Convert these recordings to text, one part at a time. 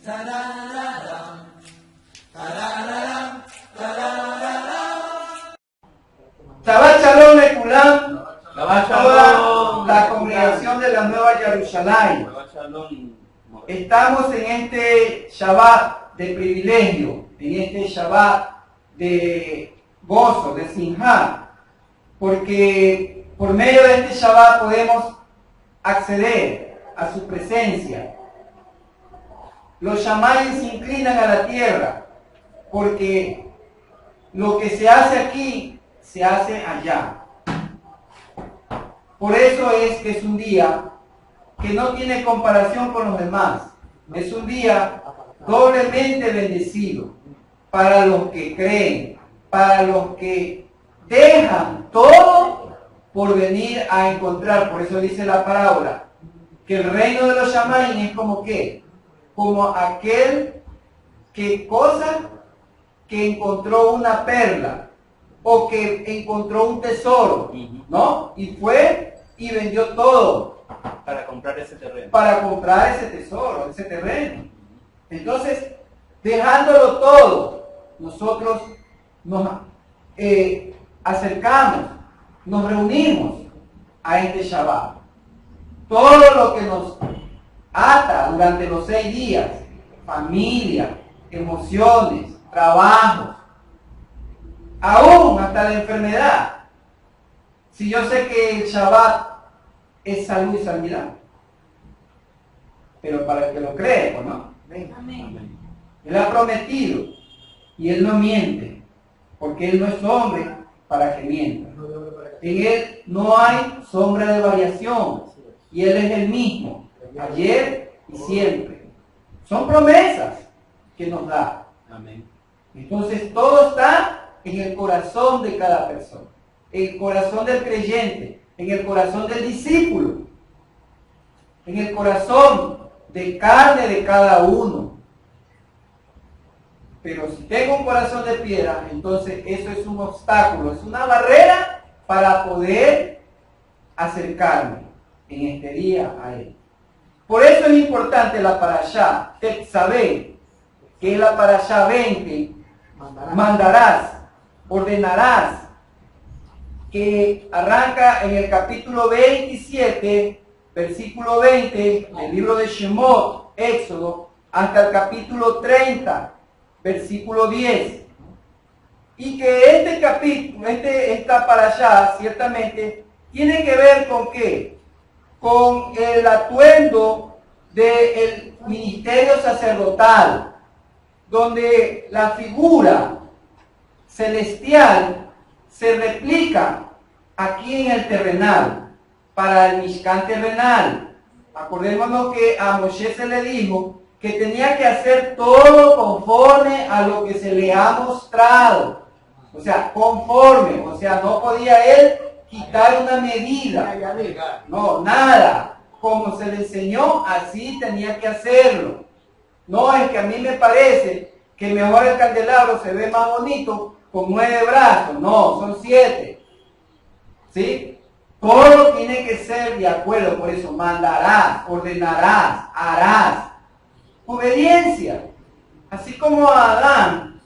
Shabbat Shalom Lekulam, a toda la congregación de la Nueva Jerusalén. Estamos en este Shabbat de privilegio, en este Shabbat de gozo, de Simjá, porque por medio de este Shabbat podemos acceder a su presencia. Los shamayim se inclinan a la tierra, porque lo que se hace aquí se hace allá. Por eso es que es un día que no tiene comparación con los demás. Es un día doblemente bendecido para los que creen, para los que dejan todo por venir a encontrar. Por eso dice la parábola, que el reino de los shamayim es como ¿qué? Como aquel que encontró una perla o que encontró un tesoro, ¿no? Y fue y vendió todo para comprar ese terreno. Para comprar ese tesoro, ese terreno. Entonces, dejándolo todo, nosotros nos acercamos, nos reunimos a este Shabbat. Todo lo que nos ata durante los 6 días, familia, emociones, trabajos, aún hasta la enfermedad. Si yo sé que el Shabbat es salud y sanidad, pero para el que lo cree, pues no. Amén. Él ha prometido y Él no miente, porque Él no es hombre para que mienta. En Él no hay sombra de variación y Él es el mismo, ayer y siempre. Son promesas que nos da. Amén. Entonces todo está en el corazón de cada persona, en el corazón del creyente, en el corazón del discípulo, en el corazón de carne de cada uno. Pero si tengo un corazón de piedra, entonces eso es un obstáculo, es una barrera para poder acercarme en este día a Él. Por eso es importante la parashá Tetzaveh, que es la parashá 20, mandarás, ordenarás, que arranca en el capítulo 27, versículo 20 del libro de Shemot, Éxodo, hasta el capítulo 30, versículo 10. Y que este capítulo, esta parashá, ciertamente, tiene que ver con ¿qué? Con el atuendo del ministerio sacerdotal, donde la figura celestial se replica aquí en el terrenal, para el Mishkan terrenal. Acordémonos que a Moshe se le dijo que tenía que hacer todo conforme a lo que se le ha mostrado. O sea, conforme, o sea, no podía él quitar una medida. No, nada. Como se le enseñó, así tenía que hacerlo. No es que a mí me parece que mejor el candelabro se ve más bonito con 9 brazos. No, son 7. ¿Sí? Todo tiene que ser de acuerdo. Por eso mandarás, ordenarás, harás. Obediencia. Así como a Adán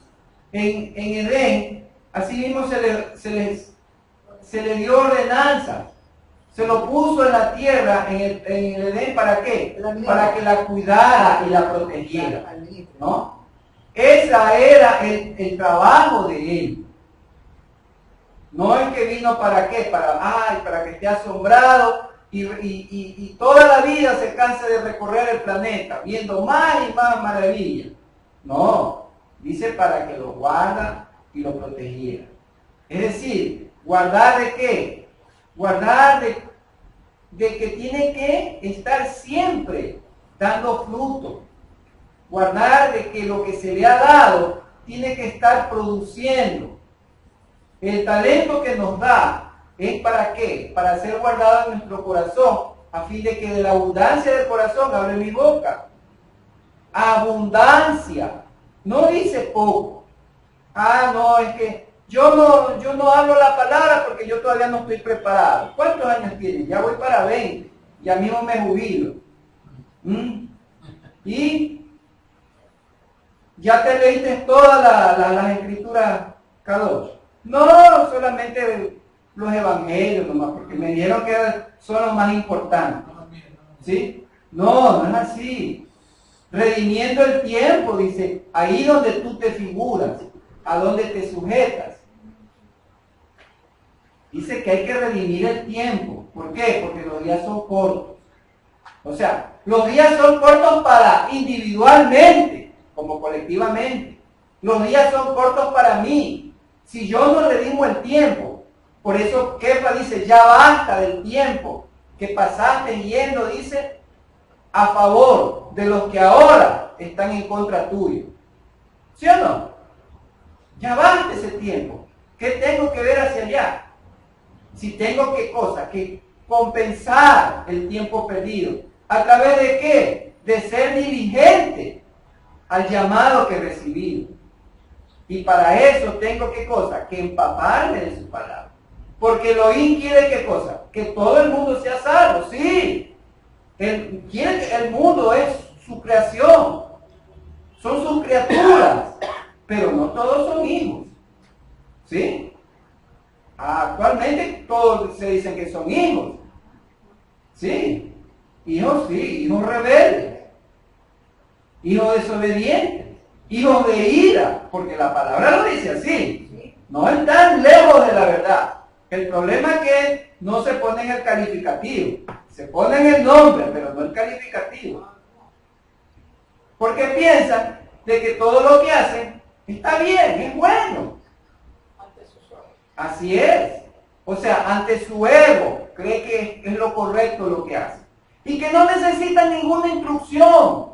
en Edén, así mismo se le dio ordenanza. Se lo puso en la tierra, en el Edén, ¿para qué? Para que la cuidara y la protegiera, ¿no? Ese era el trabajo de él. No es que vino para qué, para que esté asombrado y toda la vida se canse de recorrer el planeta, viendo más y más maravillas. No, dice para que lo guarda y lo protegiera. Es decir, guardar de qué? Guardar de que tiene que estar siempre dando fruto. Guardar de que lo que se le ha dado tiene que estar produciendo. El talento que nos da es para qué? Para ser guardado en nuestro corazón, a fin de que de la abundancia del corazón hable mi boca. Abundancia. No dice poco. No, es que yo no hablo la palabra porque yo todavía no estoy preparado. ¿Cuántos años tienes? Ya voy para 20. Ya mismo me jubilo. Y ¿Ya te leíste todas las escrituras Kadosh? No, solamente los evangelios nomás, porque me dijeron que son los más importantes. ¿Sí? No, no es así. Redimiendo el tiempo, dice, ahí donde tú te figuras, a donde te sujetas. Dice que hay que redimir el tiempo. ¿Por qué? Porque los días son cortos. O sea, los días son cortos para individualmente, como colectivamente. Los días son cortos para mí. Si yo no redimo el tiempo, por eso Kefa dice, ya basta del tiempo que pasaste yendo, dice, a favor de los que ahora están en contra tuyo. ¿Sí o no? Ya basta ese tiempo. ¿Qué tengo que ver hacia allá? Si tengo que cosa, que compensar el tiempo perdido. ¿A través de qué? De ser diligente al llamado que he recibido. Y para eso tengo que cosa, que empaparme de su palabra. Porque Elohim quiere qué cosa, que todo el mundo sea salvo, sí. Él quiere que el mundo es su creación, son sus criaturas, pero no todos son hijos, ¿sí? Actualmente todos se dicen que son hijos, ¿sí? Hijos sí, hijos rebeldes, hijos desobedientes, hijos de ira, porque la palabra lo dice así, no están lejos de la verdad. El problema es que no se pone en el calificativo, se pone en el nombre, pero no el calificativo. Porque piensan de que todo lo que hacen está bien, es bueno. Así es. O sea, ante su ego, cree que es lo correcto lo que hace. Y que no necesitan ninguna instrucción,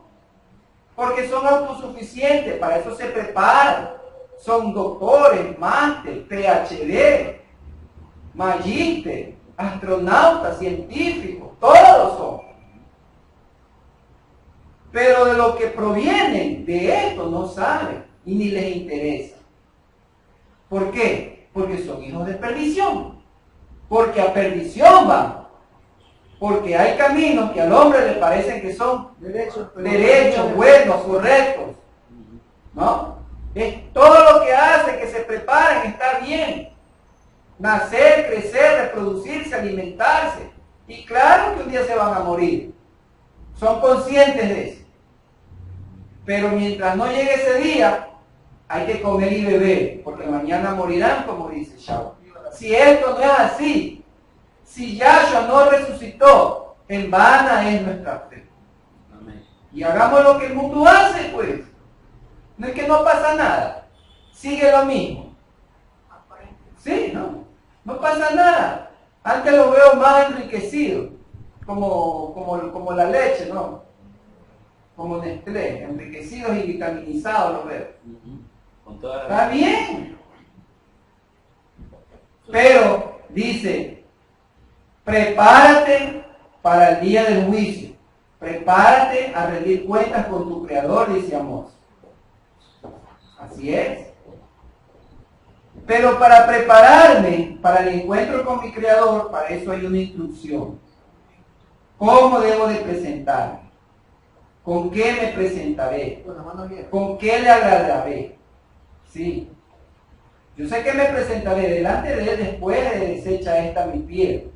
porque son autosuficientes, para eso se preparan. Son doctores, máster, PhD, magíster, astronautas, científicos, todos son. Pero de lo que provienen de esto no saben y ni les interesa. ¿Por qué? Porque son hijos de perdición. Porque a perdición van. Porque hay caminos que al hombre le parecen que son derechos, buenos, correctos. ¿No? Es todo lo que hace que se preparen está bien. Nacer, crecer, reproducirse, alimentarse. Y claro que un día se van a morir. Son conscientes de eso. Pero mientras no llegue ese día, hay que comer y beber, porque mañana morirán, como dice Shaul. Si esto no es así, si Yahshua no resucitó, en vana es nuestra fe. Y hagamos lo que el mundo hace, pues. No es que no pasa nada. Sigue lo mismo. Sí, ¿no? No pasa nada. Antes lo veo más enriquecido, como la leche, ¿no? Como Nestlé, enriquecidos y vitaminizados los veo. Está bien. Pero dice, prepárate para el día del juicio. Prepárate a rendir cuentas con tu Creador, dice Amós. Así es. Pero para prepararme para el encuentro con mi Creador, para eso hay una instrucción. ¿Cómo debo de presentarme? ¿Con qué me presentaré? ¿Con qué le agradaré? Sí. Yo sé que me presentaré delante de Él después de deshecha esta mi piel.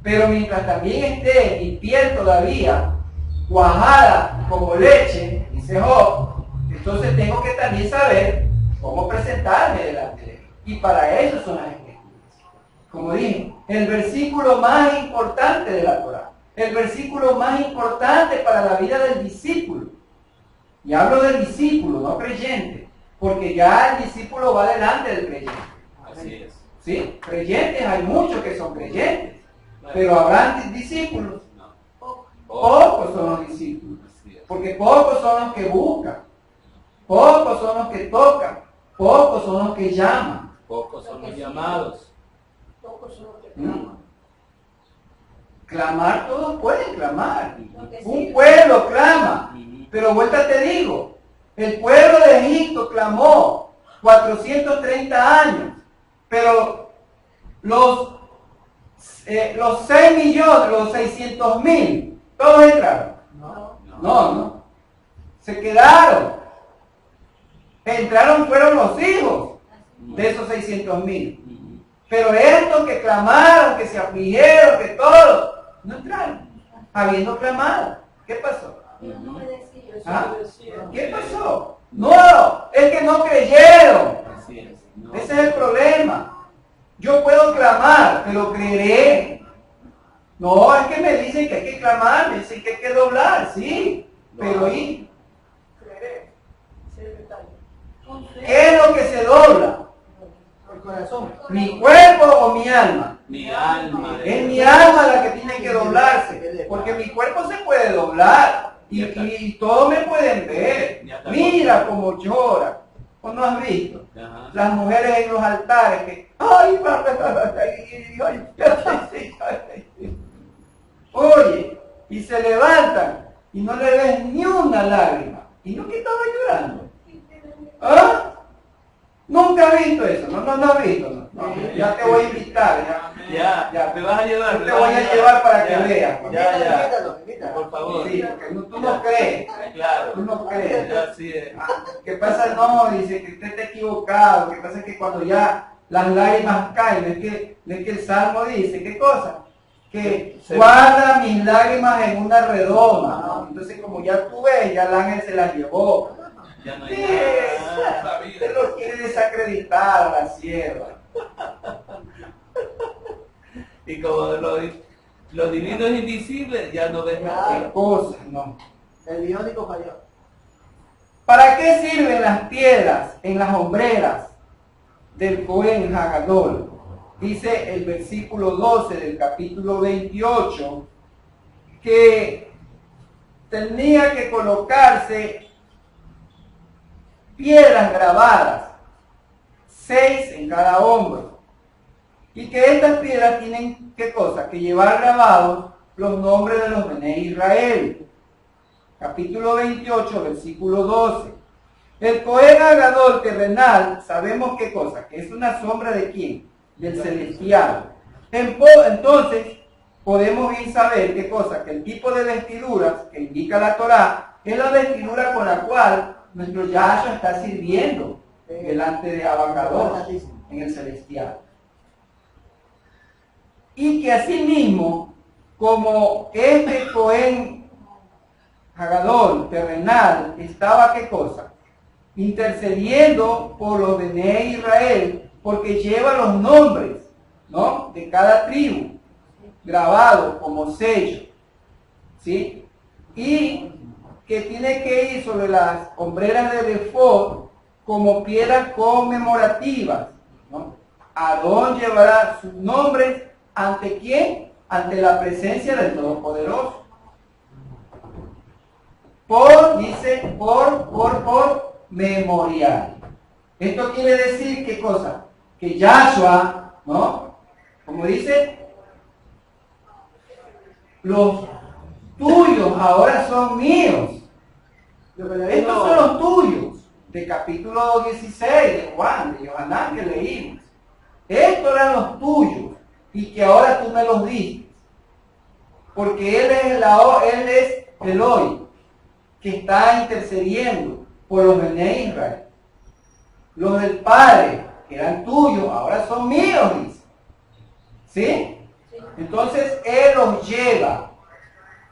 Pero mientras también esté mi piel todavía cuajada como leche, dice Job, entonces tengo que también saber cómo presentarme delante de Él. Y para eso son las escrituras. Como dije, el versículo más importante de la Torá. El versículo más importante para la vida del discípulo. Y hablo del discípulo, no creyente, porque ya el discípulo va delante del creyente. Así es. ¿Sí? Creyentes hay muchos que son creyentes, pero habrán discípulos. Pocos son los discípulos, porque pocos son los que buscan, pocos son los que tocan, pocos son los que llaman. Pocos son los llamados. Pocos son los que claman. Clamar, todos pueden clamar. Un pueblo clama. Pero vuelta te digo, el pueblo de Egipto clamó 430 años. Pero los 6 millones, los 600.000, todos entraron. No. Se quedaron. Entraron fueron los hijos de esos 600,000. Pero estos que clamaron, que se afligieron, que todo, no entraron, habiendo clamado. ¿Qué pasó? No me decía. ¿Ah? ¿Qué pasó? No, es que no creyeron. Así es. No. Ese es el problema. Yo puedo clamar, pero creeré. No, es que me dicen que hay que clamar, me dicen que hay que doblar, sí. Pero ¿y Creeré. Ese es el detalle. Con fe. qué es lo que se dobla? El corazón. ¿Mi cuerpo o mi alma? Mi alma. Es mi alma la que tiene que doblarse, porque mi cuerpo se puede doblar y todos me pueden ver. Mira cómo llora. ¿O no has visto? Ajá. Las mujeres en los altares que, ay, oye, y se levantan y no le ves ni una lágrima. ¿Y no que estaba llorando? ¿Ah? Nunca has visto eso, no has visto, no. Ya te voy a invitar, Ya, me vas a llevar. yo te voy a llevar para que Ya. veas. Ya. Por favor. Sí, porque tú no crees, Claro. tú no crees. Así es. ¿Qué pasa? No, dice que usted está equivocado. ¿Qué pasa? Es que cuando ya las lágrimas caen, es que el Salmo dice, ¿qué cosa? Que Sí. guarda mis lágrimas en una redoma, ¿no? Entonces, como ya tú ves, ya el ángel se las llevó. Ya no hay Sí, nada. usted lo quiere desacreditar a la sierva. Y como lo divino es invisible, ya no ves Qué nada. cosas, no. El biónico falló. ¿Para qué sirven las piedras en las hombreras del Cohen Hagadol? Dice el versículo 12 del capítulo 28 que tenía que colocarse piedras grabadas, 6 en cada hombro, y que estas piedras tienen, ¿qué cosa? Que llevar grabados los nombres de los Bené Israel. Capítulo 28, versículo 12. El Cohen Hagadol terrenal, sabemos qué cosa, que es una sombra de quién, del celestial. Entonces, podemos bien saber qué cosa, que el tipo de vestiduras que indica la Torá es la vestidura con la cual nuestro Yahshua está sirviendo delante de Abacados en el celestial. Y que asimismo, como este Cohen Hagadol terrenal estaba, ¿qué cosa? Intercediendo por los Bené Israel, porque lleva los nombres, ¿no?, de cada tribu grabados como sello, ¿sí? Y que tiene que ir sobre las hombreras de Efod como piedras conmemorativas, ¿no? Aarón llevará sus nombres ante quién, ante la presencia del Todopoderoso. Dice, por memorial. Esto quiere decir, ¿qué cosa? Que Yahshua, ¿no? Como dice, los tuyos ahora son míos. Estos son los tuyos, de capítulo 16 de Juan, de Yohanan que leímos. Estos eran los tuyos, y que ahora tú me los diste. Porque Él es el hoy, que está intercediendo por los Bené Israel. Los del Padre, que eran tuyos, ahora son míos, dice. ¿Sí? Entonces Él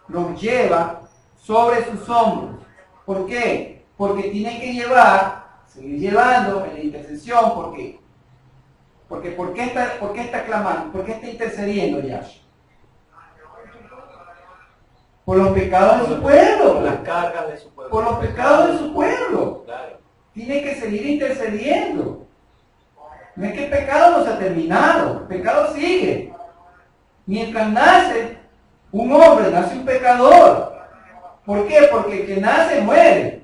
los lleva sobre sus hombros. ¿Por qué? Porque tiene que seguir llevando en la intercesión. ¿Por qué? Porque ¿por qué está clamando? ¿Por qué está intercediendo Yahshua? Por los pecados de su pueblo. Por las cargas de su pueblo. Por los pecados de su pueblo. Claro. Tiene que seguir intercediendo. No es que el pecado no se ha terminado. El pecado sigue. Mientras nace un hombre, nace un pecador. ¿Por qué? Porque el que nace muere.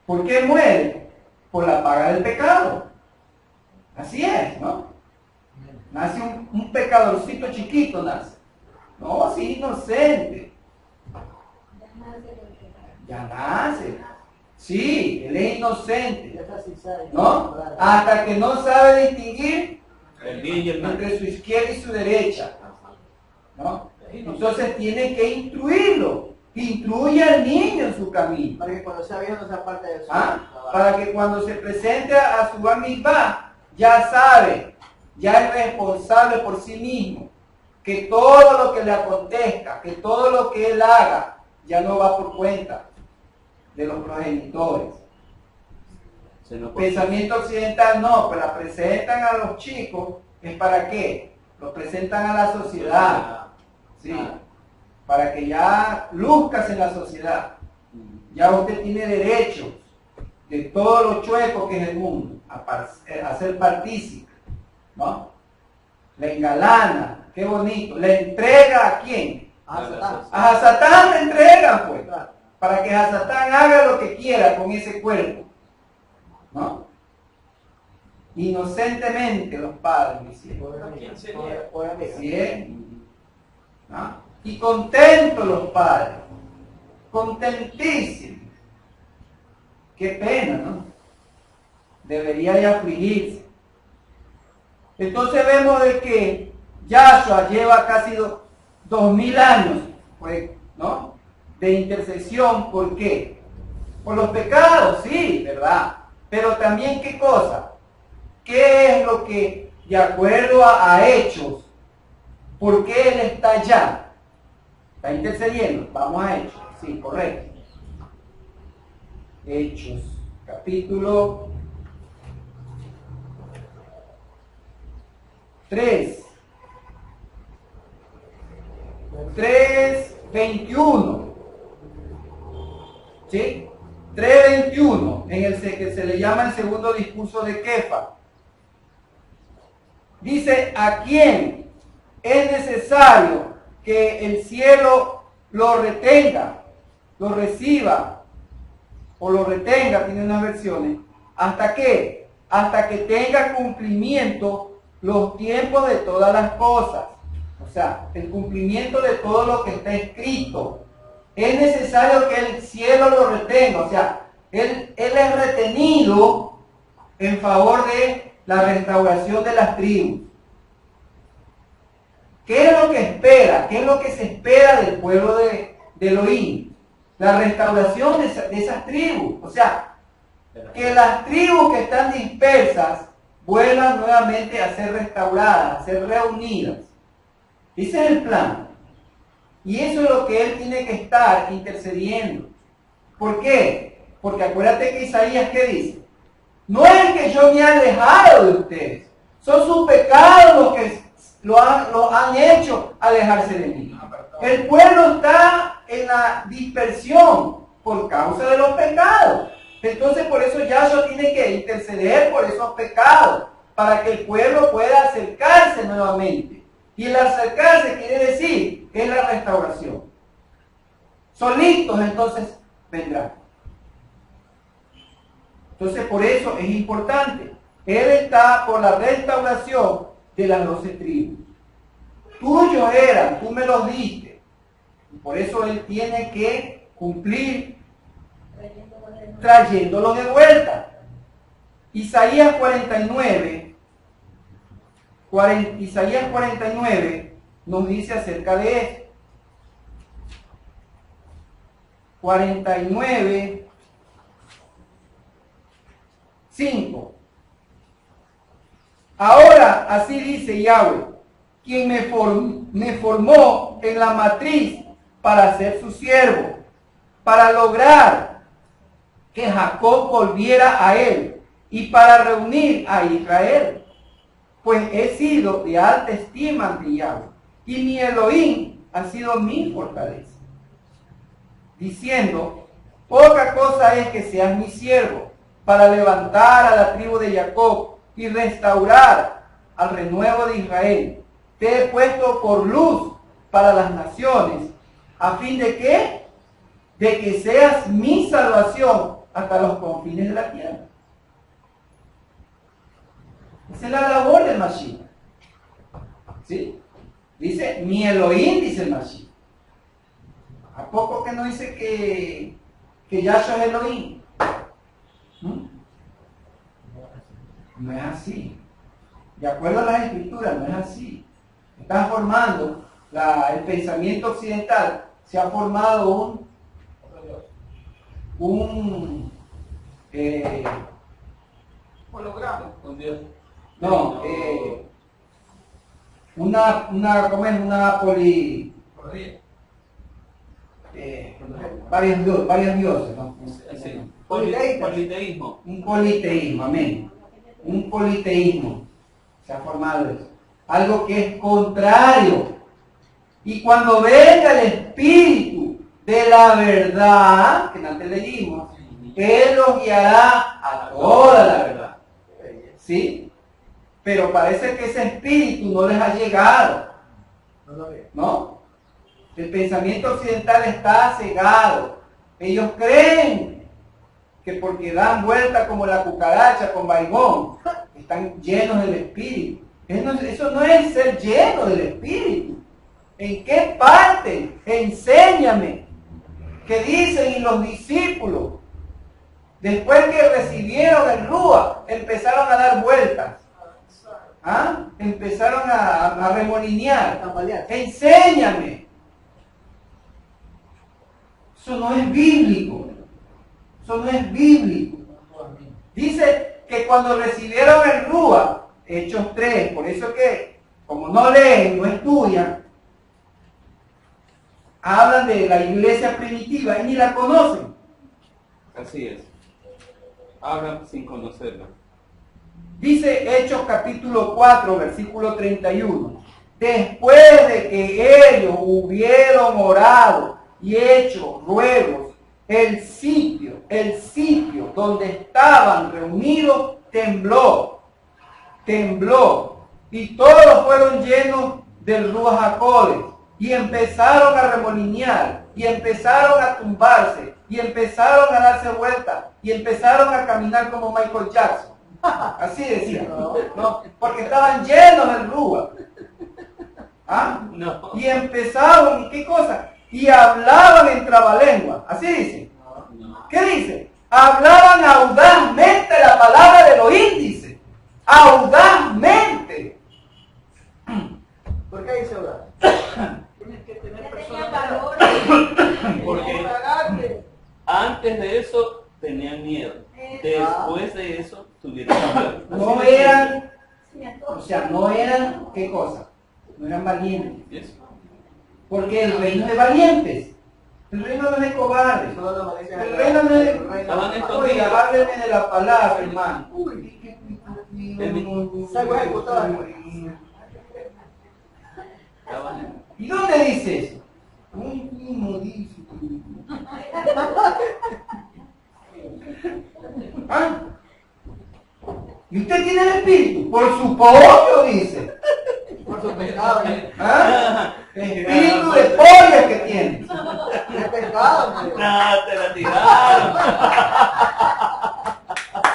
¿Por qué muere? Por la paga del pecado. Así es, ¿no? Nace un pecadorcito chiquito, nace. No, así inocente. Ya nace. Sí, él es inocente, ¿no? Hasta que no sabe distinguir El niño y el mal. entre su izquierda y su derecha, ¿no? Entonces tiene que instruirlo Instruye al niño en su camino. Para que cuando sea viejo no sea parte de su ¿Ah? trabajo. Para que cuando se presente a su bar mitzvah, ya sabe, ya es responsable por sí mismo, que todo lo que le acontezca, que todo lo que él haga, ya no va por cuenta de los progenitores. Pensamiento occidental no, pues la presentan a los chicos, ¿es para qué? Los presentan a la sociedad, ¿sí? Para que ya luzcas en la sociedad. Ya usted tiene derechos de todos los chuecos que es el mundo, a ser partícipe, ¿no? La engalana, qué bonito, le entrega ¿a quién? A Satán. A Satán le entregan, pues, para que Satán haga lo que quiera con ese cuerpo, ¿no? Inocentemente los padres lo hicieron. ¿Quién sería? Por amigo. Bien, ¿no? Y contentos los padres, contentísimos. Qué pena, ¿no? Debería de afligirse. Entonces vemos de que Yahshua lleva casi 2000 años, pues, ¿no? De intercesión. ¿Por qué? Por los pecados, sí, ¿verdad? Pero también, ¿qué cosa? ¿Qué es lo que, de acuerdo a Hechos, por qué Él está allá? ¿Está intercediendo? Vamos a Hechos. Sí, correcto. Hechos, capítulo 3. 3:21. ¿Sí? 3:21, en el que se le llama el segundo discurso de Kefa. Dice, ¿a quién es necesario que el cielo lo retenga, lo reciba, o lo retenga, tiene unas versiones? ¿Hasta qué? Hasta que tenga cumplimiento los tiempos de todas las cosas. O sea, el cumplimiento de todo lo que está escrito. Es necesario que el cielo lo retenga. O sea, él es retenido en favor de la restauración de las tribus. ¿Qué es lo que espera? ¿Qué es lo que se espera del pueblo de Elohim? La restauración de esas tribus. O sea, que las tribus que están dispersas vuelvan nuevamente a ser restauradas, a ser reunidas. Ese es el plan. Y eso es lo que él tiene que estar intercediendo. ¿Por qué? Porque acuérdate que Isaías, ¿qué dice? No es que yo me he alejado de ustedes. Son sus pecados los que lo han hecho alejarse de mí. El pueblo está en la dispersión por causa de los pecados. Entonces por eso Yahshua tiene que interceder por esos pecados, para que el pueblo pueda acercarse nuevamente. Y el acercarse quiere decir que es la restauración. Solitos entonces vendrán. Entonces por eso es importante. Él está por la restauración de las 12 tribus. Tuyos eran, tú me los diste. Y por eso él tiene que cumplir trayéndolos de vuelta. Isaías 49 nos dice acerca de esto. 49, 5. Ahora así dice Yahweh, quien me formó en la matriz para ser su siervo, para lograr que Jacob volviera a él y para reunir a Israel. Pues he sido de alta estima ante Yahweh, y mi Elohim ha sido mi fortaleza. Diciendo, poca cosa es que seas mi siervo, para levantar a la tribu de Jacob y restaurar al renuevo de Israel. Te he puesto por luz para las naciones, a fin de que, seas mi salvación hasta los confines de la tierra. Esa es la labor del Mashiach. ¿Sí? Dice, mi Elohim, dice el Mashiach. ¿A poco que no dice que Yahshua es Elohim? No es así. De acuerdo a las escrituras, no es así. Están formando el pensamiento occidental. se ha formado un Holograma. Con Dios. no, ¿cómo es? Varios dioses, ¿no? Sí. Politeísmo. Politeísmo. Un politeísmo, amén. Un politeísmo. Se ha formado eso. Algo que es contrario. Y cuando venga el Espíritu de la verdad, que antes leímos, Él los guiará a toda la verdad. ¿Sí? Pero parece que ese Espíritu no les ha llegado. No lo veo. ¿No? El pensamiento occidental está cegado. Ellos creen que porque dan vuelta como la cucaracha con vaivón, están llenos del Espíritu. Eso no es ser lleno del Espíritu. ¿En qué parte? Enséñame. ¿Qué dicen? Y los discípulos, después que recibieron el Rúa, empezaron a dar vueltas. ¿Ah? Empezaron a remolinear. Enséñame. Eso no es bíblico. Eso no es bíblico. Dice que cuando recibieron el Rúa, Hechos 3, por eso que, como no leen, no estudian, hablan de la iglesia primitiva y ni la conocen. Así es. Hablan sin conocerla. Dice Hechos capítulo 4, versículo 31. Después de que ellos hubieron orado y hecho ruegos, el sitio donde estaban reunidos tembló, y todos fueron llenos del Ruach HaKodesh, y empezaron a remolinear, y empezaron a tumbarse, y empezaron a darse vueltas, y empezaron a caminar como Michael Jackson. Así decía, ¿no? Porque estaban llenos del Ruach. ¿Ah? No. Y empezaron, ¿y qué cosa? Y hablaban en trabalengua. Así dice. No. ¿Qué dice? Hablaban audazmente la palabra de los índices. Audazmente. ¿Por qué dice orar? Tienes que tener Ya tenía personalidad. valor. Porque Tragarte. antes de eso tenían miedo. Después de eso tuvieron miedo. No Así de eran, Sí, o sea, no eran, ¿qué cosa? No eran valientes. simple. Eso. Porque el reino es de valientes. El reino no es de cobardes. Solo la malicia El reino no es de... Estaban escondidos. Oiga, hábleme de la palabra, hermano. Salgo ejecutado. Estaban- ¿Y dónde dice eso? No dice. ¿Ah? ¿Y usted tiene el espíritu? Por su pollo, dice. Por su pecado. ¿Ah? Espíritu de pollo que tiene. ¿Qué pecado? hombre? No, te la tiraron.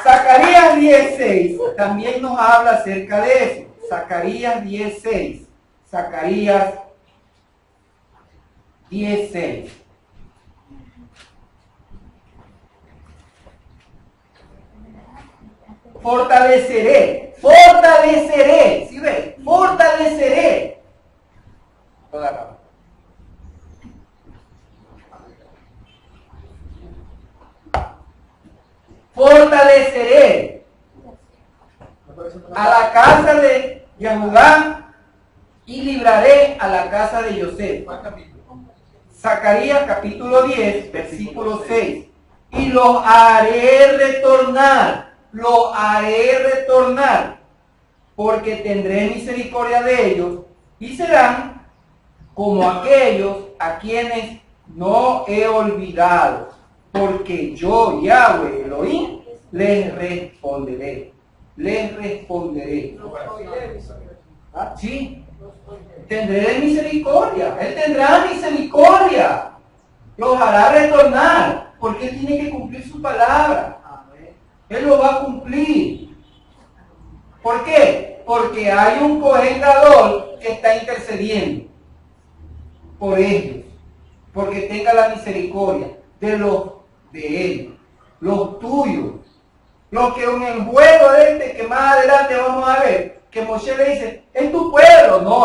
Zacarías 10:6 también nos habla acerca de eso. Zacarías 10:6. Zacarías 10:6. Fortaleceré, ¿sí ves? Fortaleceré. Toda la razón. Fortaleceré a la casa de Yahudá y libraré a la casa de Yosef. ¿Cuál capítulo? Zacarías capítulo 10, versículo 6. Y los haré retornar, porque tendré misericordia de ellos y serán como aquellos a quienes no he olvidado, porque yo, Yahweh Elohim, les responderé. No estoy débil. ¿Ah? Sí, tendré misericordia. Él tendrá misericordia. Los hará retornar, porque Él tiene que cumplir su palabra. Amén. Él lo va a cumplir. ¿Por qué? Porque hay un Cohen Gadol que está intercediendo por ellos, porque tenga la misericordia de Él, los tuyos. Lo que en el juego que más adelante vamos a ver, que Moshe le dice, es tu pueblo, no,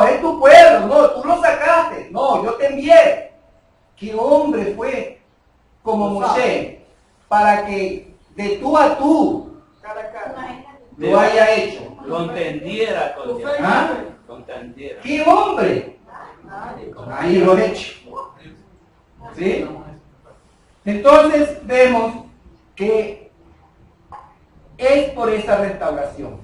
tú lo sacaste, no, yo te envié. ¿Qué hombre fue como Moshe para que de tú a tú Cara a cara. lo haya hecho? Contendiera con Dios. ¿Ah? Contendiera. ¿Qué hombre? Nadie. Ahí lo he hecho. ¿Sí? Entonces vemos que es por esa restauración.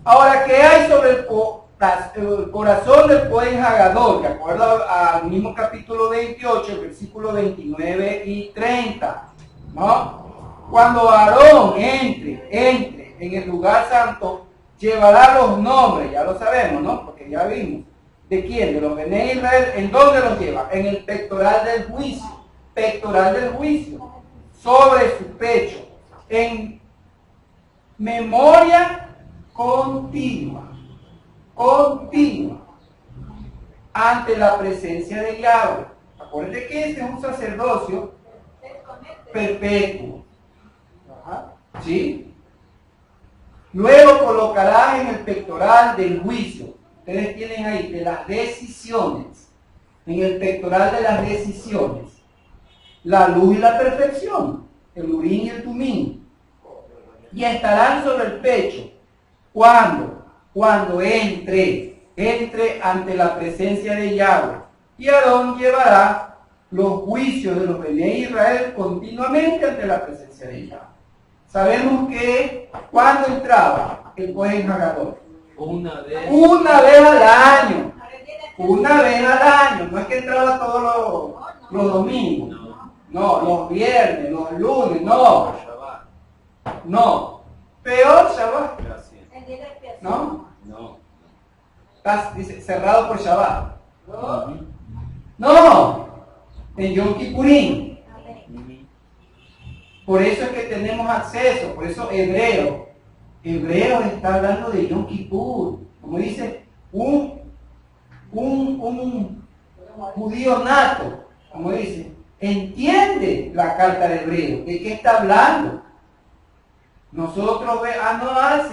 Ahora, ¿qué hay sobre el corazón del Cohen Hagadol? De acuerdo al mismo capítulo 28, versículos 29 y 30. ¿No? Cuando Aarón entre en el lugar santo, llevará los nombres, ya lo sabemos, ¿no? Porque ya vimos. ¿De quién? De los Bené Israel. ¿En dónde los lleva? En el pectoral del juicio. Pectoral del juicio. Sobre su pecho. En memoria continua. Continua. Ante la presencia de Yahweh. Acuérdense que este es un sacerdocio perpetuo. ¿Sí? Luego colocarás en el pectoral del juicio. Ustedes tienen ahí de las decisiones. En el pectoral de las decisiones. La luz y la perfección. El urín y el tumín. Y estarán sobre el pecho. Cuando entre ante la presencia de Yahweh. Y Aarón llevará los juicios de los Bené Israel continuamente ante la presencia de Yahweh. Sabemos que cuando entraba el Cohen Hagadol, Una vez. una vez al año, una vez al año, no es que entraba todos los domingos, no, los viernes, los lunes, no, no, peor Shabbat, Gracias. ¿no? No. Estás, dice, cerrado por Shabbat, Ujú. no, en Yom Kippurín. Ujú. Por eso es que tenemos acceso, por eso Hebreo está hablando de Yom Kippur, como dice, un judío nato, como dice, entiende la carta de Hebreo, ¿de qué está hablando? Nosotros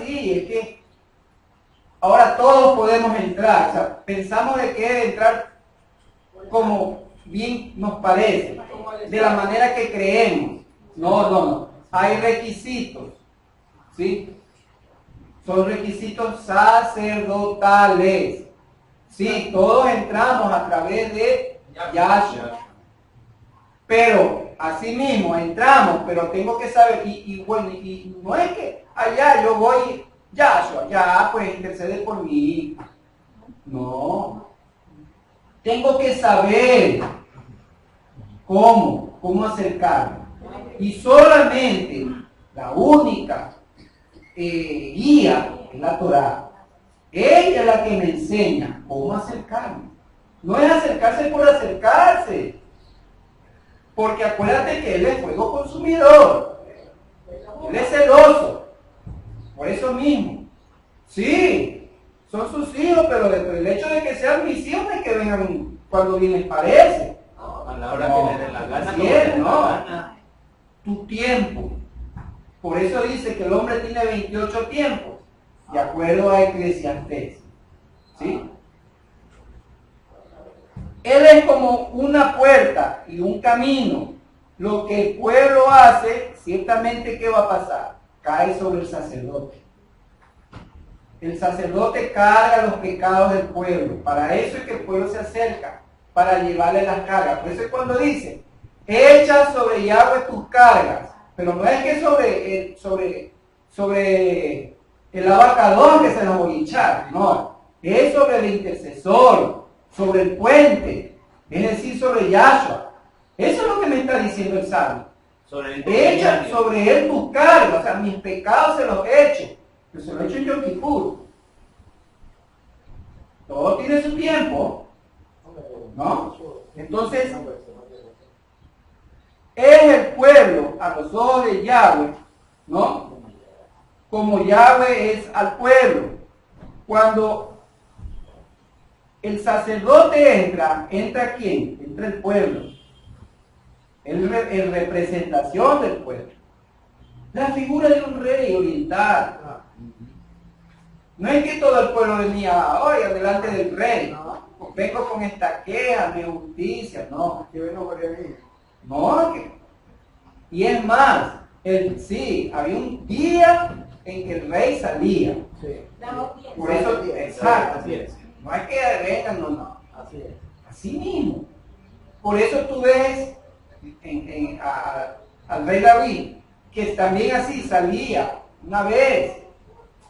sí, es que ahora todos podemos entrar, o sea, pensamos de que debe entrar como bien nos parece, de la manera que creemos. No. Hay requisitos, ¿sí? Son requisitos sacerdotales. Sí, todos entramos a través de Yahshua. Pero, asimismo, entramos, pero tengo que saber, y no es que allá yo voy, Yahshua, ya, pues intercede por mí. No. Tengo que saber cómo acercarme. Y solamente la única guía es la Torá. Ella es la que me enseña cómo acercarme. No es acercarse por acercarse. Porque acuérdate que Él es fuego consumidor. Él es celoso. Por eso mismo. Sí, son sus hijos, pero el hecho de que sean mis hijos es que vengan cuando bien les parece. A la hora que le dé la gana. Así como le es, dé la no. gana. Tu tiempo. Por eso dice que el hombre tiene 28 tiempos, de acuerdo a Eclesiastés. ¿Sí? Él es como una puerta y un camino. Lo que el pueblo hace, ciertamente, ¿qué va a pasar? Cae sobre el sacerdote. El sacerdote carga los pecados del pueblo. Para eso es que el pueblo se acerca, para llevarle las cargas. Por eso es cuando dice, echa sobre Yahweh tus cargas. Pero no es que sobre el abacador que se nos voy a echar. No, es sobre el intercesor, sobre el puente, es decir, sobre Yahshua. Eso es lo que me está diciendo el Salmo. Sobre el Echa intermediario. sobre él tus cargas, o sea, mis pecados se los echo. Yo se los echo en Yom Kippur. Todo tiene su tiempo, ¿no? Entonces, es el pueblo a los ojos de Yahweh, ¿no? Como Yahweh es al pueblo. Cuando el sacerdote ¿entra quién? Entra el pueblo. En representación del pueblo. La figura de un rey oriental. No es que todo el pueblo venía hoy delante del rey. vengo con esta queja, mi justicia, no. Que vengo por mí. No, y es más, sí, había un día en que el rey salía. Sí. Por eso, exacto. Así es. No hay que vengan, no. Así es. Así mismo. Por eso tú ves al rey David, que también así salía una vez.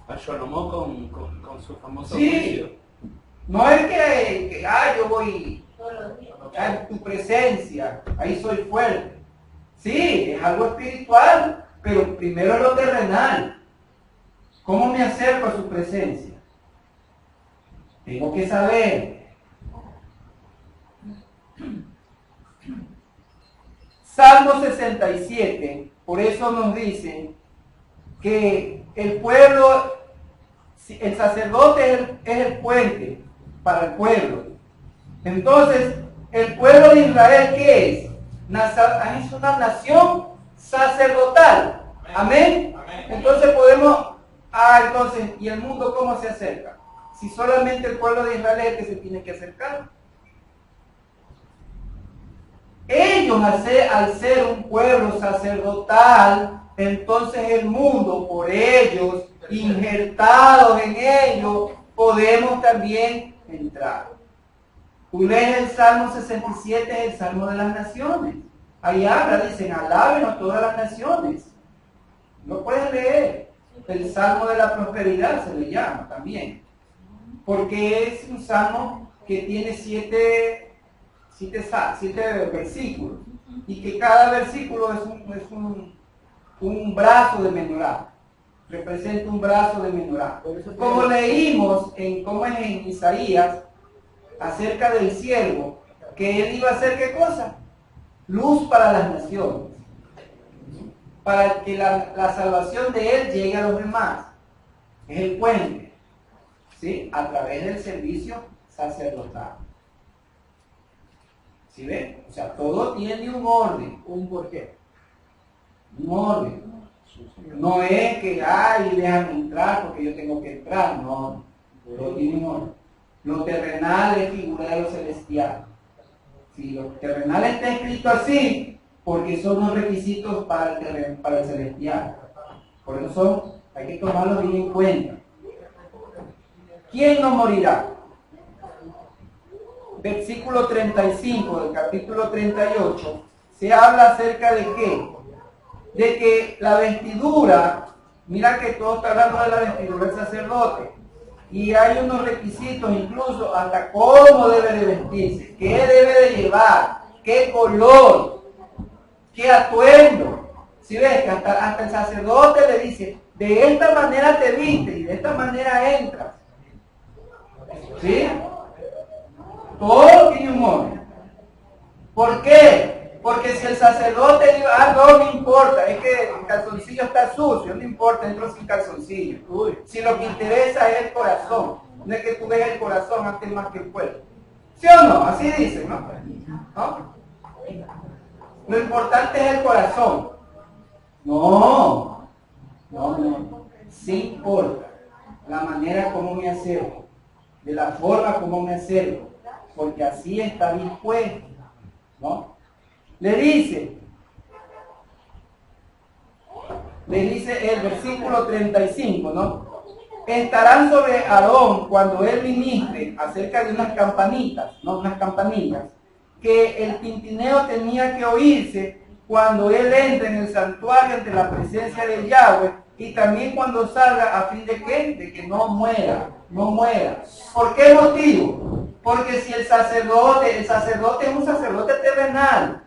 A Shlomo con su famoso Sí. juicio. No es que yo voy en tu presencia, ahí soy fuerte. Sí, es algo espiritual, pero primero lo terrenal. ¿Cómo me acerco a su presencia? Tengo que saber. Salmo 67, por eso nos dice que el pueblo, el sacerdote es el puente para el pueblo. Entonces, el pueblo de Israel, ¿qué es? Es una nación sacerdotal. Amén. Entonces podemos, entonces, ¿y el mundo cómo se acerca? Si solamente el pueblo de Israel es el que se tiene que acercar. Ellos, al ser un pueblo sacerdotal, entonces el mundo, por ellos, injertados en ellos, podemos también entrar. Tú lees el Salmo 67, es el Salmo de las Naciones. Ahí habla, dicen, alábenos todas las naciones. Lo puedes leer. El Salmo de la Prosperidad se le llama también. Porque es un salmo que tiene siete versículos. Y que cada versículo es un brazo de menorá. Representa un brazo de menorá. Como leímos en Isaías, acerca del siervo, que él iba a hacer ¿qué cosa? Luz para las naciones. Para que la salvación de él llegue a los demás. Es el puente. ¿Sí? A través del servicio sacerdotal. ¿Sí ven? O sea, todo tiene un orden. ¿Un por qué? Un orden. No es que, déjame entrar porque yo tengo que entrar. No, todo tiene un orden. Lo terrenal es figura de lo celestial. Si lo terrenal está escrito así, porque son los requisitos para el celestial. Por eso hay que tomarlo bien en cuenta. ¿Quién no morirá? Versículo 35 del capítulo 38, se habla acerca de qué? De que la vestidura, mira que todo está hablando de la vestidura del sacerdote, y hay unos requisitos incluso hasta cómo debe de vestirse, qué debe de llevar, qué color, qué atuendo. Si ves que hasta el sacerdote le dice, de esta manera te viste y de esta manera entras. ¿Sí? Todo tiene un orden. ¿Por qué? Porque si el sacerdote dice, no me importa, es que el calzoncillo está sucio, no importa, entro sin calzoncillo. Si lo que interesa es el corazón, no es que tú veas el corazón antes más que el cuerpo. ¿Sí o no? Así dicen, ¿no? Lo importante es el corazón. No. Sí importa la manera como me acerco, de la forma como me acerco, porque así está dispuesto, ¿no? Le dice el versículo 35, ¿no? Estarán sobre Aarón cuando él ministre acerca de unas campanitas, ¿no? Unas campanillas, que el tintineo tenía que oírse cuando él entra en el santuario ante la presencia de Yahweh, y también cuando salga, a fin de ¿qué? De que no muera. ¿Por qué motivo? Porque si el sacerdote es un sacerdote terrenal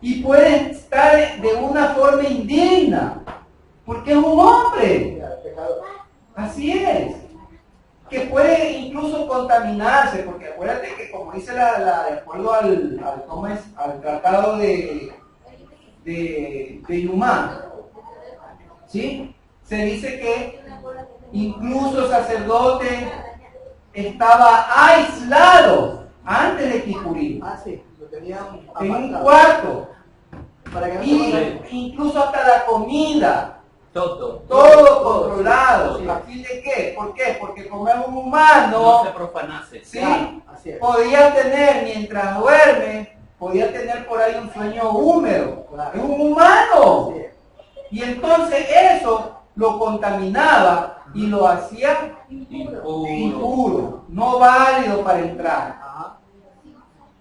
y puede estar de una forma indigna, porque es un hombre. Así es. Que puede incluso contaminarse, porque acuérdate que como dice de acuerdo al tratado de Yumá, ¿sí? Se dice que incluso el sacerdote estaba aislado antes de Kippurim, Sí, lo tenían en un cuarto, para que no y se incluso hasta la comida Todo controlado. Sí. ¿A fin de qué? ¿Por qué? Porque como es un humano, No se profanase. ¿sí? Claro, así es. Podía tener, mientras duerme, podía tener por ahí un sueño húmedo. Claro. Es un humano. Así es. Y entonces eso lo contaminaba y lo hacía impuro, no válido para entrar. Ajá.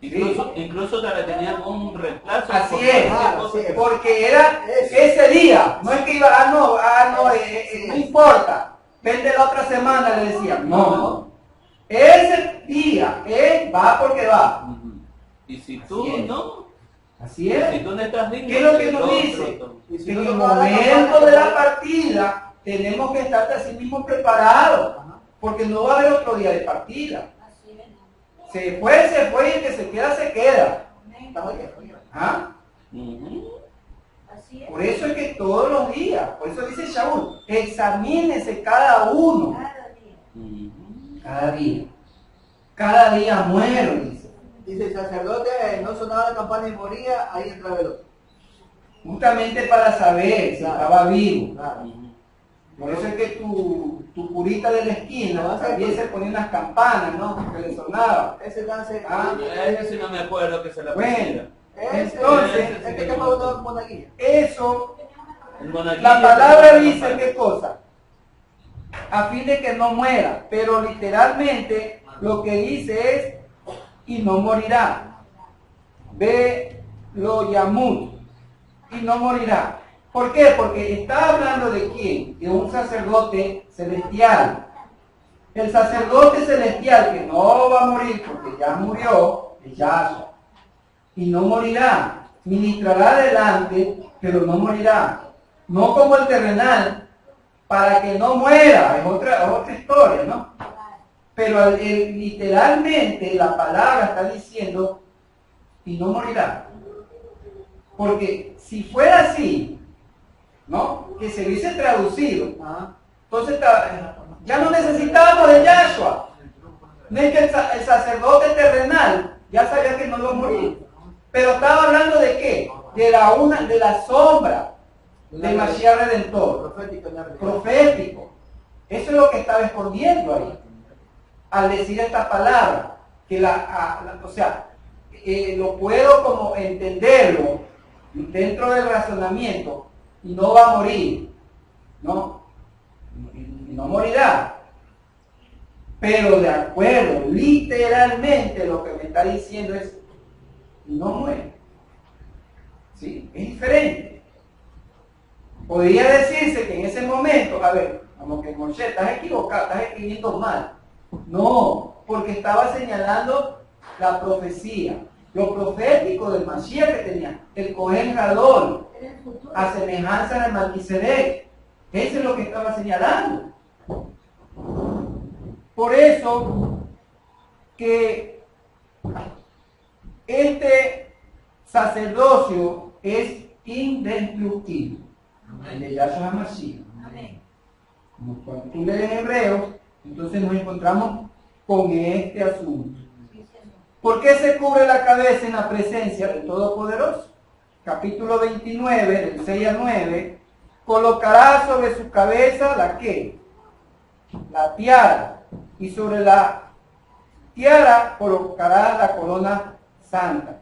Incluso que le tenían un reemplazo. Así por es, cualquier cosa. así es. porque era Eso. ese día, no es que iba, no importa, vente la otra semana, le decían, no, ese día, va porque va. Ujú. Y si tú Así es. no, Así es. si tú no estás digno, ¿Qué es lo que el nos otro dice? toma. Y si En no el te paga la momento campana, de la partida tenemos que estar de sí mismos preparados, Ajá. porque no va a haber otro día de partida. Se fue, y el que se queda, se queda. Estamos bien, muy bien. ¿Ah? Ujú. Por eso es que todos los días, por eso dice Shaul, examínese cada uno, Ujú. cada día. Cada día muero, dice. Dice el sacerdote, no sonaba la campana y moría, ahí entraba el otro. Justamente para saber si Claro. estaba vivo. Claro. Ujú. Por eso es que tu curita de la esquina también se ponía unas campanas, ¿no? Que le sonaba. Ese cáncer. Ah, Ese sí no me acuerdo que se la Bueno. pusiera. Entonces, este que fue una monaguilla. Eso, El monaguillo, la palabra pero dice para- qué cosa, a fin de que no muera, pero literalmente lo que dice es, y no morirá. Ve lo yamut, y no morirá. ¿Por qué? Porque está hablando de quién, de un sacerdote celestial. El sacerdote celestial que no va a morir porque ya murió, es Yahshua. Y no morirá, ministrará adelante, pero no morirá. No como el terrenal, para que no muera, es otra historia, ¿no? Pero literalmente la palabra está diciendo, y no morirá. Porque si fuera así, ¿no? Que se hubiese traducido, Ajá. entonces ya no necesitábamos de Yahshua. No es que el sacerdote terrenal ya sabía que no iba a morir. Pero estaba hablando de qué? De la sombra del Mashiach Redentor, Profético, no profético. Eso es lo que estaba escondiendo ahí. Al decir esta palabra, que lo puedo como entenderlo dentro del razonamiento, y no va a morir, ¿no? Y no morirá. Pero de acuerdo, literalmente lo que me está diciendo es, no muere. ¿Sí? Es diferente. Podría decirse que en ese momento, a ver, como que Moshe, estás equivocado, estás escribiendo mal. No, porque estaba señalando la profecía, lo profético del Mashiach que tenía, el Cohen Gadol, a semejanza de Melquisedec. Eso es lo que estaba señalando. Por eso que este sacerdocio es indestructible. El de Yahshua HaMashiach. Como cuando tú lees Hebreos, entonces nos encontramos con este asunto. ¿Por qué se cubre la cabeza en la presencia del Todopoderoso? Capítulo 29, del 6 al 9, colocará sobre su cabeza la ¿qué? La tiara, y sobre la tiara colocará la corona santa.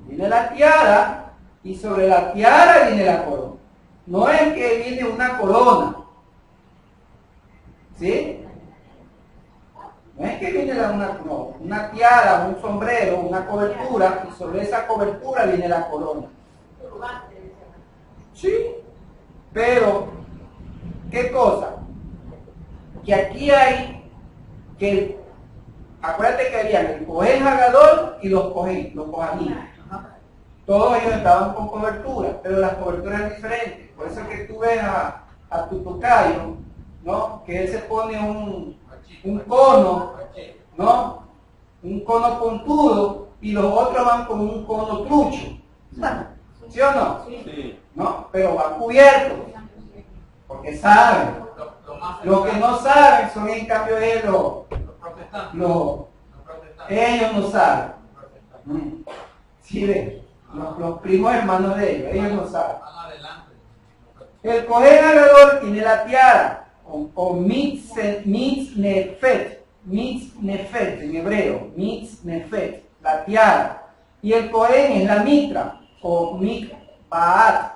Viene la tiara, y sobre la tiara viene la corona. No es que viene una corona, ¿sí? No es que viene una tiara, un sombrero, una cobertura, y sobre esa cobertura viene la corona. Sí, pero, ¿qué cosa? Que aquí hay, acuérdate que habían el Cohen Hagadol y los Kohanim. Todos ellos estaban con cobertura, pero las coberturas eran diferentes. Por eso es que tú ves a tu tocayo, ¿no? Que él se pone un cono, ¿no? Un cono puntudo, y los otros van con un cono trucho. ¿Sí o no? Sí. ¿No? Pero van cubiertos, porque saben. Los que no saben son en cambio ellos, ellos no saben. ¿Sí ven? Los primos hermanos de ellos no saben. El Cohen alrededor tiene la tiara, o mitznefet en hebreo, mitznefet, la tiara. Y el Cohen es la mitra, o mikbaat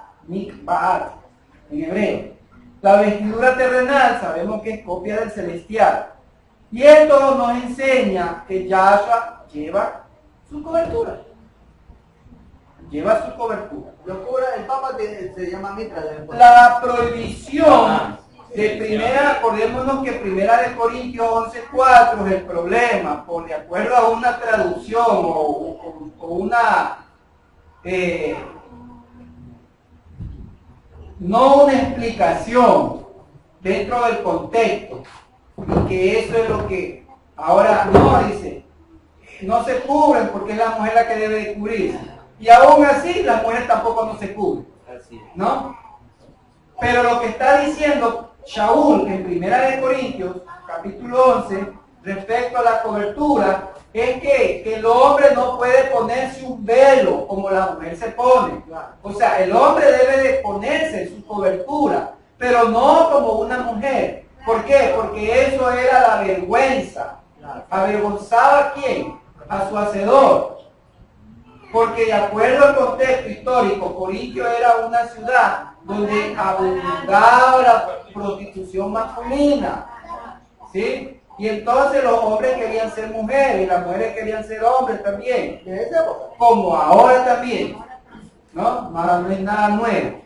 en hebreo. La vestidura terrenal sabemos que es copia del celestial. Y esto nos enseña que Yahshua lleva su cobertura. Lleva su cobertura. El Papa se llama mitra. La prohibición de primera, acordémonos que primera de Corintios 11:4 es el problema, por de acuerdo a una traducción o una no una explicación dentro del contexto, y que eso es lo que ahora no dice, no se cubren porque es la mujer la que debe de cubrirse, y aún así la mujer tampoco no se cubre, ¿no? Pero lo que está diciendo Shaul en primera de Corintios capítulo 11 respecto a la cobertura es que el hombre no puede ponerse un velo como la mujer se pone. O sea, el hombre debe de ponerse su cobertura, pero no como una mujer. ¿Por qué? Porque eso era la vergüenza. ¿Avergonzaba a quién? A su hacedor. Porque de acuerdo al contexto histórico, Corintio era una ciudad donde abundaba la prostitución masculina. ¿Sí? Y entonces los hombres querían ser mujeres y las mujeres querían ser hombres también. Como ahora también. ¿No? No es nada nuevo.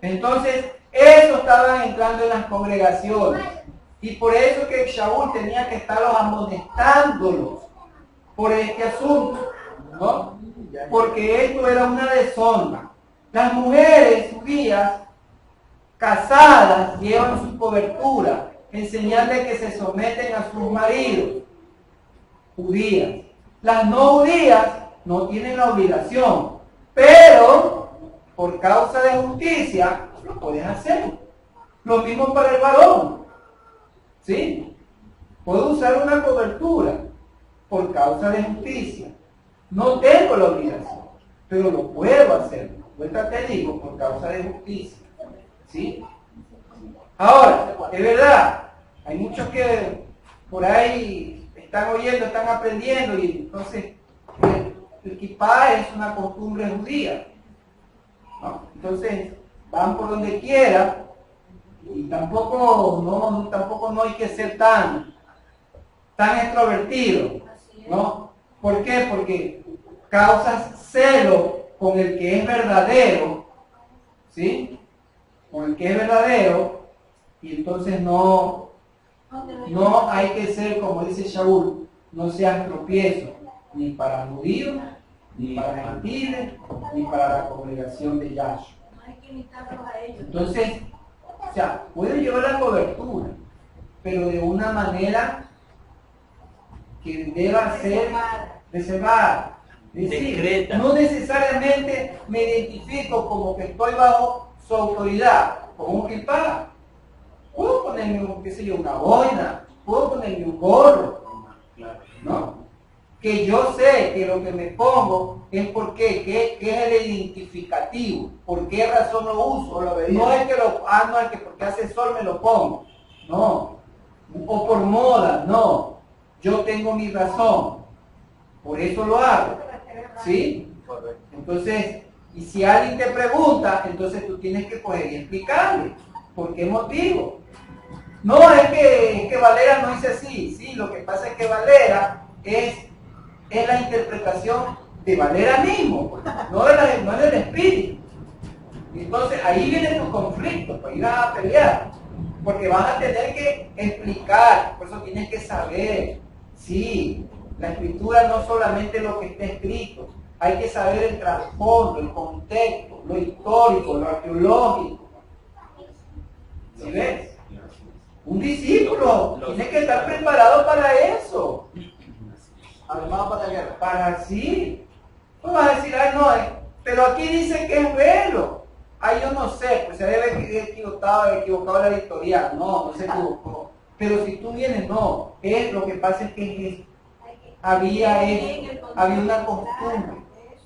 Entonces, eso estaban entrando en las congregaciones. Y por eso que Shaul tenía que estarlos amonestándolos por este asunto, ¿no? Porque esto era una deshonra. Las mujeres judías casadas llevan su cobertura, enseñarles que se someten a sus maridos, judías. Las no judías no tienen la obligación, pero por causa de justicia lo puedes hacer. Lo mismo para el varón. ¿Sí? Puedo usar una cobertura por causa de justicia. No tengo la obligación, pero lo puedo hacer. Vuelta te digo, por causa de justicia. ¿Sí? Ahora, es verdad, hay muchos que por ahí están oyendo, están aprendiendo, y entonces el kippah es una costumbre judía, ¿no? Entonces van por donde quiera, y tampoco no hay que ser tan extrovertido, ¿no? ¿Por qué? Porque causas celo con el que es verdadero, ¿sí? Con el que es verdadero, y entonces no hay que ser, como dice Shaul, no seas tropiezo, ni para judíos, ni para gentiles, ni para la congregación de Yahshua. Entonces, o sea, puede llevar la cobertura, pero de una manera que deba ser reservada. Es decir, no necesariamente me identifico como que estoy bajo su autoridad, con un kippah. Puedo ponerme, una boina, puedo ponerme un gorro, ¿no? Que yo sé que lo que me pongo es porque, ¿qué es el identificativo? ¿Por qué razón lo uso? No es que no es que porque hace sol me lo pongo, no. O por moda, no. Yo tengo mi razón, por eso lo hago, ¿sí? Entonces, y si alguien te pregunta, entonces tú tienes que coger y explicarle, ¿por qué motivo? No, es que Valera no dice así, sí, lo que pasa es que Valera es la interpretación de Valera mismo, no del espíritu. Entonces ahí viene tu conflicto, pues ahí vas a pelear, porque vas a tener que explicar, por eso tienes que saber, sí, la escritura no solamente lo que está escrito, hay que saber el trasfondo, el contexto, lo histórico, lo arqueológico. ¿Sí ves? Un discípulo tiene que estar preparado para eso. Armado para la guerra. Para sí. Tú vas a decir, ay no, pero aquí dice que es velo. Ay, yo no sé, pues se debe haber equivocado la editorial. No se equivocó. Pero si tú vienes, no. Lo que pasa es que había una costumbre,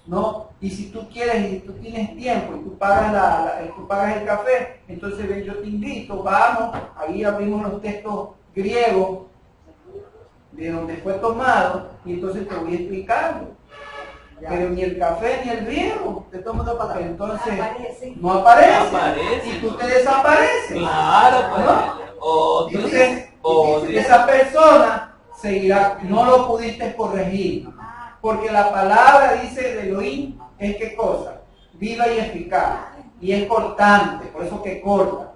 ¿no? Y si tú quieres y tú tienes tiempo y tú pagas, tú pagas el café, entonces ven, yo te invito, vamos, ahí abrimos los textos griegos de donde fue tomado y entonces te voy explicando. Ya. Pero ni el café ni el griego, De todo mundo para acá. entonces Aparece. no aparece. No aparece. Y tú te desapareces. Claro, pues. ¿No? Entonces, Odio. esa persona seguirá, no lo pudiste corregir. Porque la palabra dice de Elohim es qué cosa, viva y eficaz. Y es cortante, por eso que corta.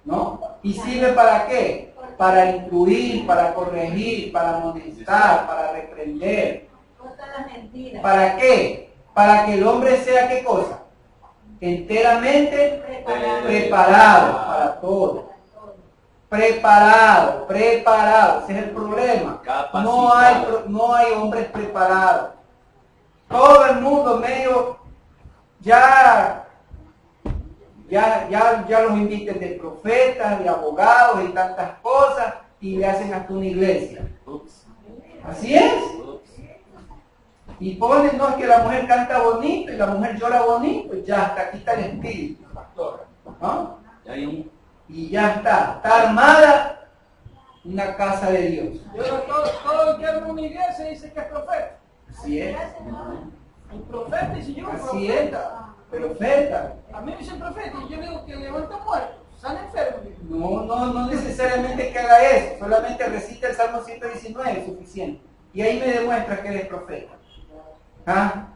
¿No? ¿Y sirve para qué? Para instruir, para corregir, para amonestar, para reprender. ¿Para qué? Para que el hombre sea qué cosa? Enteramente preparado para todo. Preparado. Ese es el problema. No hay hombres preparados. Todo el mundo medio ya los inviten de profetas, de abogados y tantas cosas y le hacen hasta una iglesia. Ups. Así es. Ups. Y ponen, no, es que la mujer canta bonito y la mujer llora bonito, ya hasta aquí está el espíritu. ¿No? Ya hay un... Y ya está armada una casa de Dios. Yo todo el que arma una iglesia dice que es profeta. Así es. El profeta dice yo Así es. profeta. Profeta. A mí me dicen profeta y yo digo que levanta muertos, sana enfermos. No necesariamente que haga eso, solamente recita el Salmo 119, es suficiente. Y ahí me demuestra que eres profeta. ¿Ah?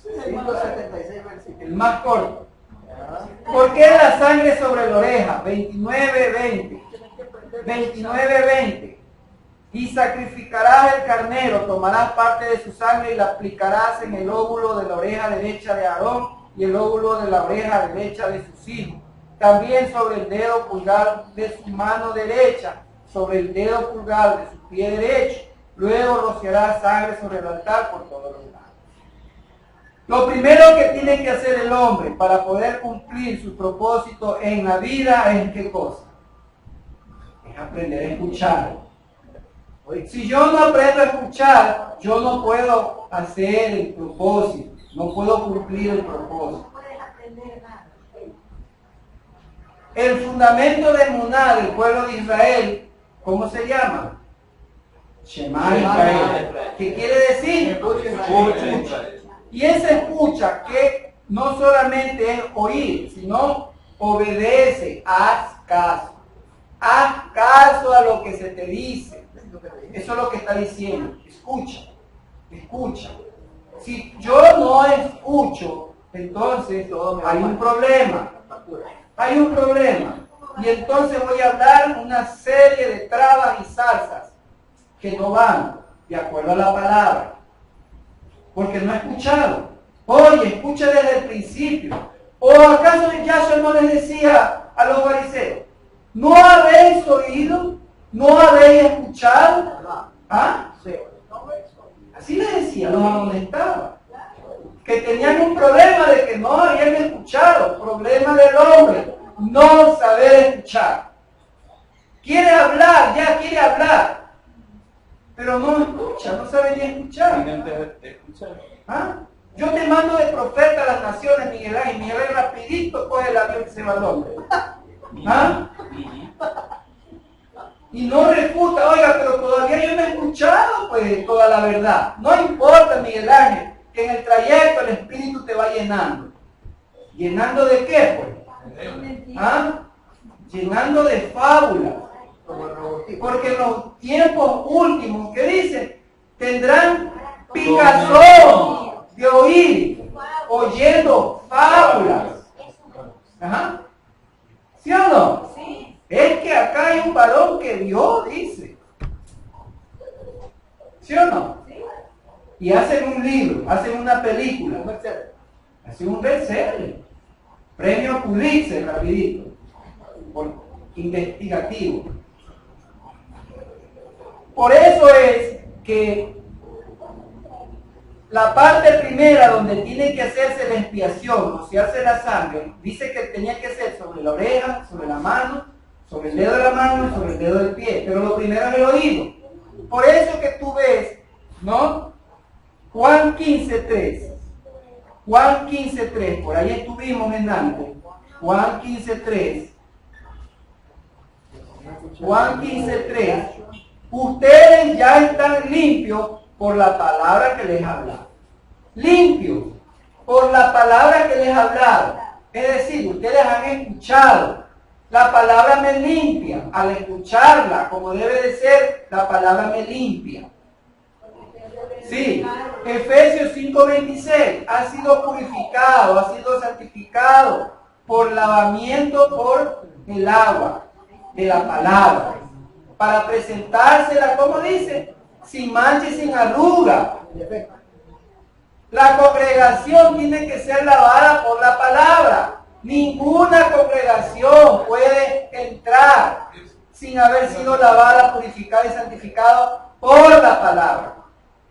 176 versículos. El más corto. ¿Por qué la sangre sobre la oreja? 29:20. 29:20. Y sacrificarás el carnero, tomarás parte de su sangre y la aplicarás en el óvulo de la oreja derecha de Aarón y el óvulo de la oreja derecha de sus hijos. También sobre el dedo pulgar de su mano derecha, sobre el dedo pulgar de su pie derecho. Luego rociarás sangre sobre el altar por todos los lados. Lo primero que tiene que hacer el hombre para poder cumplir su propósito en la vida es ¿qué cosa? Es aprender a escuchar. Si yo no aprendo a escuchar, yo no puedo hacer el propósito, no puedo cumplir el propósito. El fundamento de Muná del pueblo de Israel, ¿cómo se llama? Shema Israel. ¿Qué quiere decir? Escucha. Y esa escucha que no solamente es oír, sino obedece, haz caso. Haz caso a lo que se te dice. Eso es lo que está diciendo. Escucha. Si yo no escucho, entonces hay un problema. Hay un problema. Y entonces voy a hablar una serie de trabas y salsas que no van de acuerdo a la palabra. Porque no he escuchado. Oye, escucha desde el principio. ¿O acaso Yahshua no les decía a los fariseos, no habéis oído? ¿No habéis escuchado? ¿Ah? Sí. Así les decía, los amonestaba. Que tenían un problema de que no habían escuchado. Problema del hombre, no saber escuchar. Quiere hablar, ya quiere hablar. Pero no escucha, no sabe ni escuchar. ¿Ah? Yo te mando de profeta a las naciones, Miguel Ángel. Miguel Ángel rapidito coge el avión y se va a Londres. ¿Ah? Y no refuta, oiga, pero todavía yo no he escuchado pues toda la verdad. No importa, Miguel Ángel, que en el trayecto el Espíritu te va llenando. ¿Llenando de qué, pues? ¿Ah? Llenando de fábulas. Porque en los tiempos últimos, ¿qué dice? Tendrán picazón de oír, oyendo fábulas. Ajá. ¿Sí o no? Sí. Es que acá hay un varón que vio, dice. ¿Sí o no? Sí. Y hacen un libro, hacen una película, hacen un bestseller. Premio Pulitzer, rapidito. Por investigativo. Por eso es que la parte primera donde tiene que hacerse la expiación, rociarse la sangre, dice que tenía que ser sobre la oreja, sobre la mano, sobre el dedo de la mano y sobre el dedo del pie. Pero lo primero es el oído. Por eso que tú ves, ¿no? Juan 15:3. Juan 15:3, por ahí estuvimos en antes. Juan 15:3. Juan 15:3. Ustedes ya están limpios por la palabra que les habla. Limpios por la palabra que les ha hablado. Es decir, ustedes han escuchado. La palabra me limpia. Al escucharla, como debe de ser, la palabra me limpia. Sí, Efesios 5:26, ha sido purificado, ha sido santificado por lavamiento por el agua de la palabra, para presentársela, como dice, sin mancha y sin arruga. La congregación tiene que ser lavada por la palabra. Ninguna congregación puede entrar sin haber sido lavada, purificada y santificada por la palabra.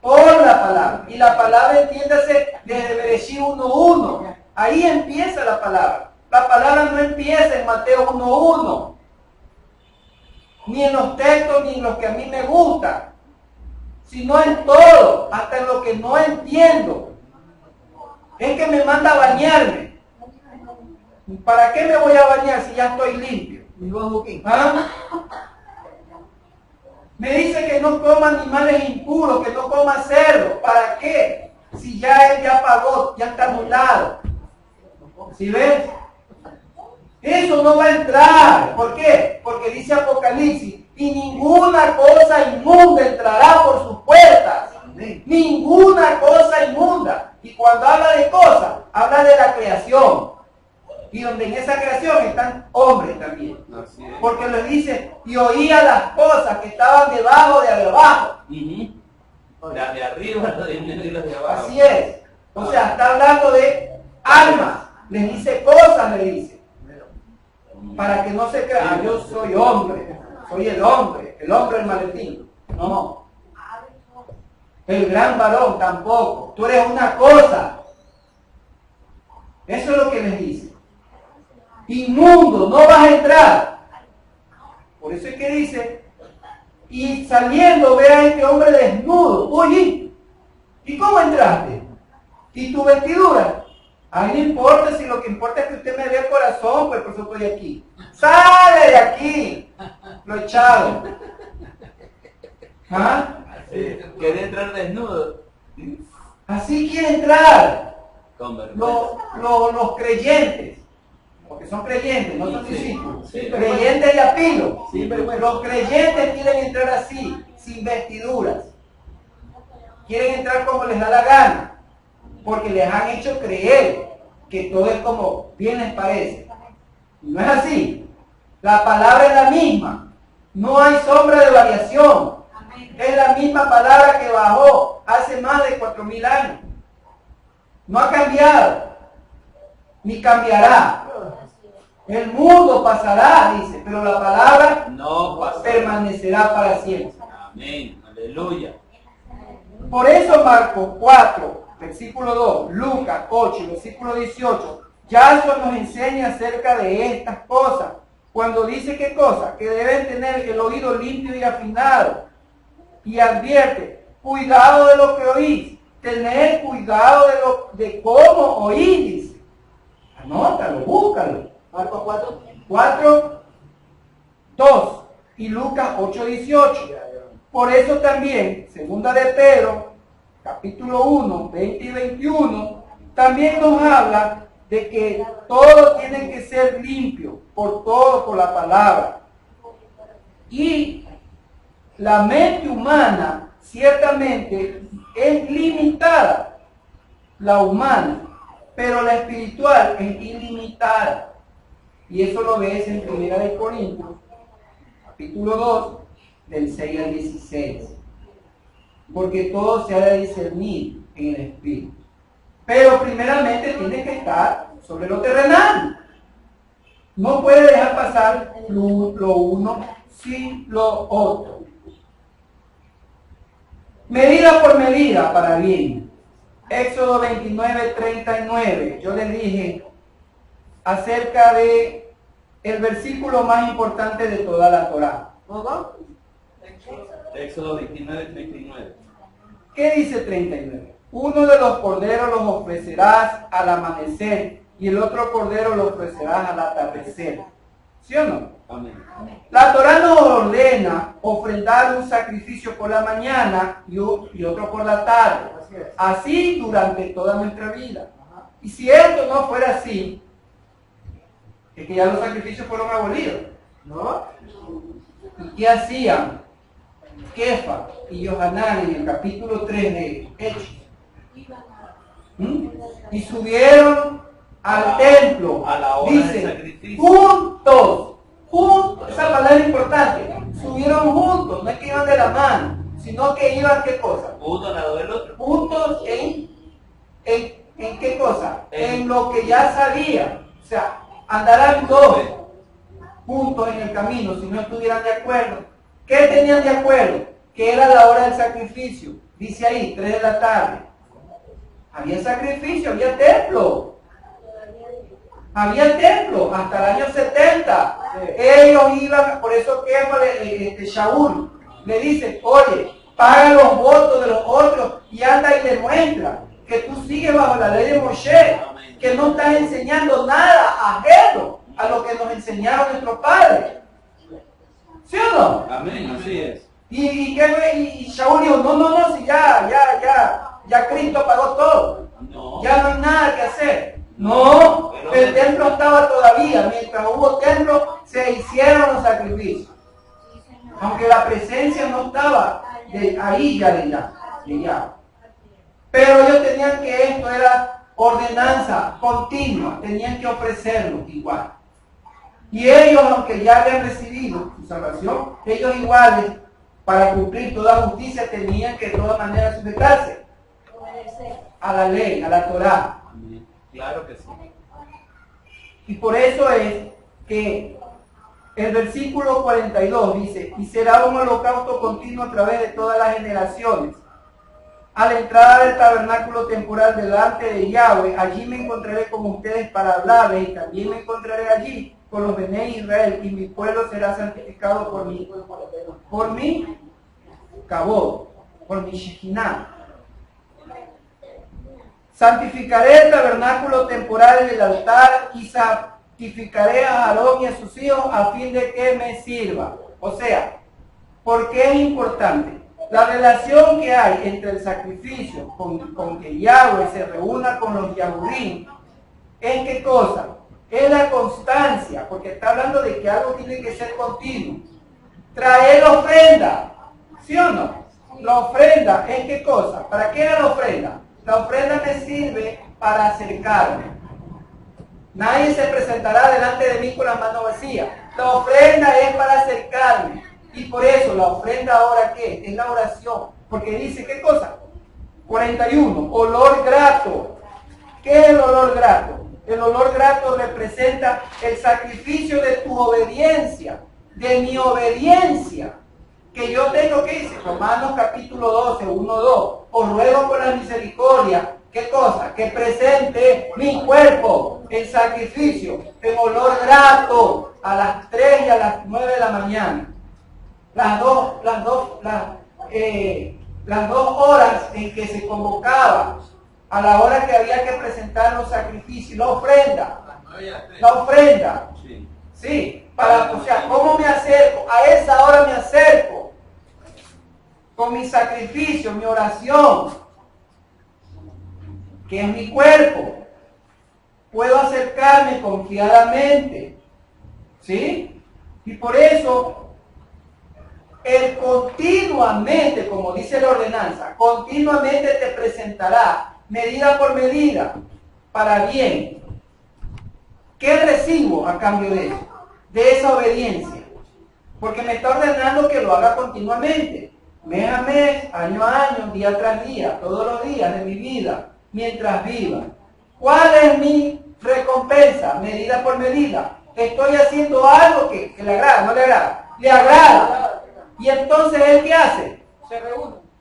Por la palabra. Y la palabra, entiéndase, desde Bereshit 1:1. Ahí empieza la palabra. La palabra no empieza en Mateo 1:1. Ni en los textos, ni en los que a mí me gustan. Sino en todo, hasta en lo que no entiendo. Es que me manda a bañarme. ¿Para qué me voy a bañar si ya estoy limpio? ¿Ah? Me dice que no coma animales impuros, que no coma cerdo. ¿Para qué? Si ya él ya pagó, ya está anulado. ¿Sí ves? Eso no va a entrar. ¿Por qué? Porque dice Apocalipsis, y ninguna cosa inmunda entrará por sus puertas. Ninguna cosa inmunda. Y cuando habla de cosas, habla de la creación. Y donde en esa creación están hombres también. Porque les dice, y oía las cosas que estaban debajo de abajo. Las de arriba, las de medio y las de abajo. Así es. O sea, está hablando de almas. Les dice cosas, le dice. Para que no se crea, yo soy hombre. Soy el hombre del maletín. No. El gran varón tampoco. Tú eres una cosa. Eso es lo que les dice. Inmundo, no vas a entrar. Por eso es que dice, y saliendo ve a este hombre desnudo. Oye, ¿y cómo entraste? ¿Y tu vestidura? A mí no importa, si lo que importa es que usted me vea el corazón, pues por eso estoy aquí. ¡Sale de aquí! Lo echado. ¿Ah? ¿Quiere entrar desnudo? Así quiere entrar Con vergüenza. los creyentes. Porque son creyentes, no son Sí, discípulos. sí. Creyentes y apilo. Sí, pero bueno. Los creyentes quieren entrar así, sin vestiduras. Quieren entrar como les da la gana. Porque les han hecho creer que todo es como bien les parece. Y no es así. La palabra es la misma. No hay sombra de variación. Es la misma palabra que bajó hace más de 4.000 años. No ha cambiado. Ni cambiará. El mundo pasará, dice, pero la palabra No pasará. permanecerá para siempre. Amén. Aleluya. Por eso Marcos 4, versículo 2, Lucas 8, versículo 18, Yason nos enseña acerca de estas cosas. Cuando dice qué cosa, que deben tener el oído limpio y afinado. Y advierte, cuidado de lo que oís, tener cuidado de cómo oís, dice. Anótalo, búscalo. Marcos 4. 4, 2 y Lucas 8, 18. Por eso también, segunda de Pedro, capítulo 1, 20 y 21, también nos habla de que todo tiene que ser limpio, por todo, por la palabra. Y la mente humana, ciertamente, es limitada, la humana, pero la espiritual es ilimitada. Y eso lo ves en 1 Corintios, capítulo 2, del 6 al 16. Porque todo se ha de discernir en el espíritu. Pero primeramente tiene que estar sobre lo terrenal. No puede dejar pasar lo uno sin lo otro. Medida por medida para bien. Éxodo 29, 39. Yo les dije acerca de el versículo más importante de toda la Torá. Éxodo 29, 39. ¿Qué dice 39? uno de los corderos los ofrecerás al amanecer y el otro cordero lo ofrecerás al atardecer. ¿Sí o no? Amén. La Torá nos ordena ofrendar un sacrificio por la mañana y otro por la tarde. Así durante toda nuestra vida. Y si esto no fuera así, es que ya los sacrificios fueron abolidos, ¿no? ¿Y qué hacían Kefa y Yohanan en el capítulo 3 de Hechos? Y subieron al templo, a la hora dice, del sacrificio. juntos, esa palabra es importante, subieron juntos, no es que iban de la mano, sino que iban, ¿qué cosa? Uno al lado del otro. Juntos en qué cosa, en lo que ya sabían, o sea, andarán dos juntos en el camino si no estuvieran de acuerdo. ¿Qué tenían de acuerdo? Que era la hora del sacrificio, dice ahí, 3 de la tarde. Había sacrificio, había templo. Había templo hasta el año 70. Ellos iban, por eso que Shaul le dice, oye, paga los votos de los otros y anda y demuestra que tú sigues bajo la ley de Moshe, que no estás enseñando nada ajeno a lo que nos enseñaron nuestros padres. ¿Sí o no? Amén, así es. Y Shaul dijo, no, si ya Cristo pagó todo. No. Ya no hay nada que hacer. No, el templo estaba todavía. Mientras hubo templo, se hicieron los sacrificios. Aunque la presencia no estaba ahí ya. Pero ellos tenían que esto era ordenanza continua. Tenían que ofrecerlo igual. Y ellos, aunque ya habían recibido su salvación, ellos iguales, para cumplir toda justicia, tenían que de todas maneras sujetarse a la ley, a la Torá. Claro que sí. Y por eso es que el versículo 42 dice, y será un holocausto continuo a través de todas las generaciones. A la entrada del tabernáculo temporal delante de Yahweh, allí me encontraré con ustedes para hablarles, y también me encontraré allí con los Bené Israel, y mi pueblo será santificado por mi Kabod, por mi Shekinah. Santificaré el tabernáculo temporal del altar y santificaré a Aarón y a sus hijos a fin de que me sirva. O sea, ¿por qué es importante? La relación que hay entre el sacrificio con que Yahweh se reúna con los Yahudim, ¿es qué cosa? Es la constancia, porque está hablando de que algo tiene que ser continuo. Traer ofrenda, ¿sí o no? La ofrenda, ¿es qué cosa? ¿Para qué era la ofrenda? La ofrenda me sirve para acercarme. Nadie se presentará delante de mí con las manos vacías. La ofrenda es para acercarme. Y por eso la ofrenda ahora, ¿qué? Es la oración. Porque dice, ¿qué cosa? 41, olor grato. ¿Qué es el olor grato? El olor grato representa el sacrificio de tu obediencia, de mi obediencia. Que yo tengo, ¿qué dice? Romanos capítulo 12, 1, 2. Os ruego por la misericordia, ¿qué cosa? Que presente mi cuerpo en sacrificio, en olor grato, a las 3 y a las 9 de la mañana. Las dos horas en que se convocaba, a la hora que había que presentar los sacrificios, la ofrenda. Sí, o sea, ¿cómo me acerco? A esa hora me acerco. Con mi sacrificio, mi oración, que es mi cuerpo. Puedo acercarme confiadamente. ¿Sí? Y por eso, el continuamente, como dice la ordenanza, continuamente te presentará, medida por medida, para bien. ¿Qué recibo a cambio de eso? De esa obediencia. Porque me está ordenando que lo haga continuamente. Mes a mes, año a año, día tras día, todos los días de mi vida, mientras viva. ¿Cuál es mi recompensa? Medida por medida. Estoy haciendo algo que le agrada, no le agrada. Le agrada. Y entonces, ¿él qué hace?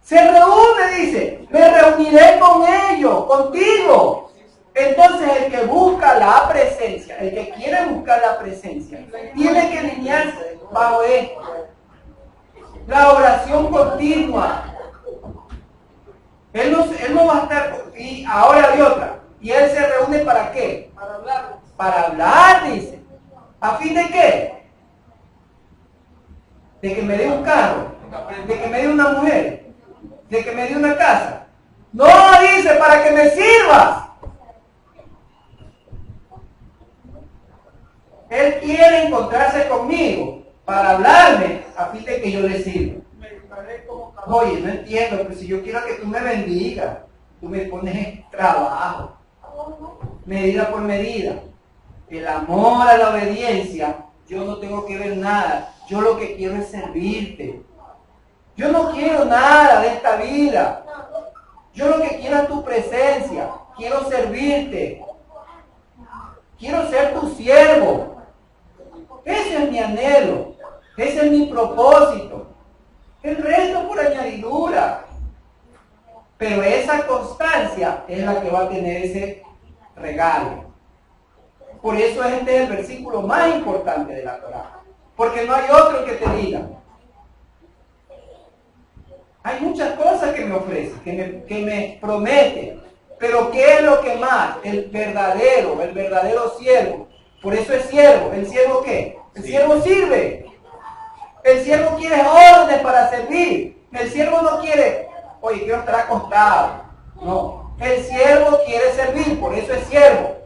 Se reúne, dice. Me reuniré con ellos, contigo. Entonces, el que busca la presencia, el que quiere buscar la presencia, tiene que alinearse bajo esto. La oración continua. Él no va a estar, y ahora hay otra. ¿Y él se reúne para qué? Para hablar. Para hablar, dice. ¿A fin de qué? De que me dé un carro, de que me dé una mujer, de que me dé una casa. No, dice, para que me sirvas. Él quiere encontrarse conmigo para hablarme a fin de que yo le sirva. Meditaré como caballo. Oye, no entiendo, pero si yo quiero que tú me bendigas, tú me pones trabajo. Medida por medida. El amor a la obediencia, yo no tengo que ver nada. Yo lo que quiero es servirte. Yo no quiero nada de esta vida. Yo lo que quiero es tu presencia. Quiero servirte. Quiero ser tu siervo. Ese es mi anhelo. Ese es mi propósito. El resto por añadidura. Pero esa constancia es la que va a tener ese regalo. Por eso este es el versículo más importante de la Torá. Porque no hay otro que te diga. Hay muchas cosas que me ofrece, que me promete. Pero ¿qué es lo que más? El verdadero siervo. Por eso es siervo. ¿El siervo qué? El siervo sirve. El siervo quiere órdenes para servir. El siervo no quiere, oye, quiero estar acostado. No. El siervo quiere servir, por eso es siervo.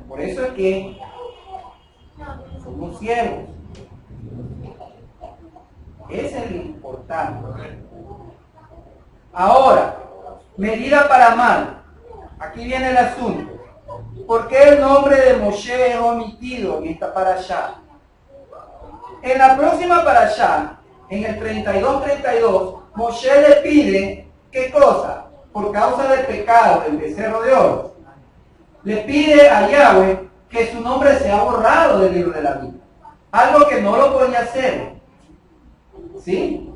Por eso es que somos siervos. Ese es lo importante. Ahora, medida para mal. Aquí viene el asunto. ¿Por qué el nombre de Moshe es omitido en esta parashá? En la próxima parashá, en el 32-32, Moshe le pide, ¿qué cosa? Por causa del pecado del becerro de oro. Le pide a Yahweh que su nombre sea borrado del libro de la vida. Algo que no lo podía hacer. ¿Sí?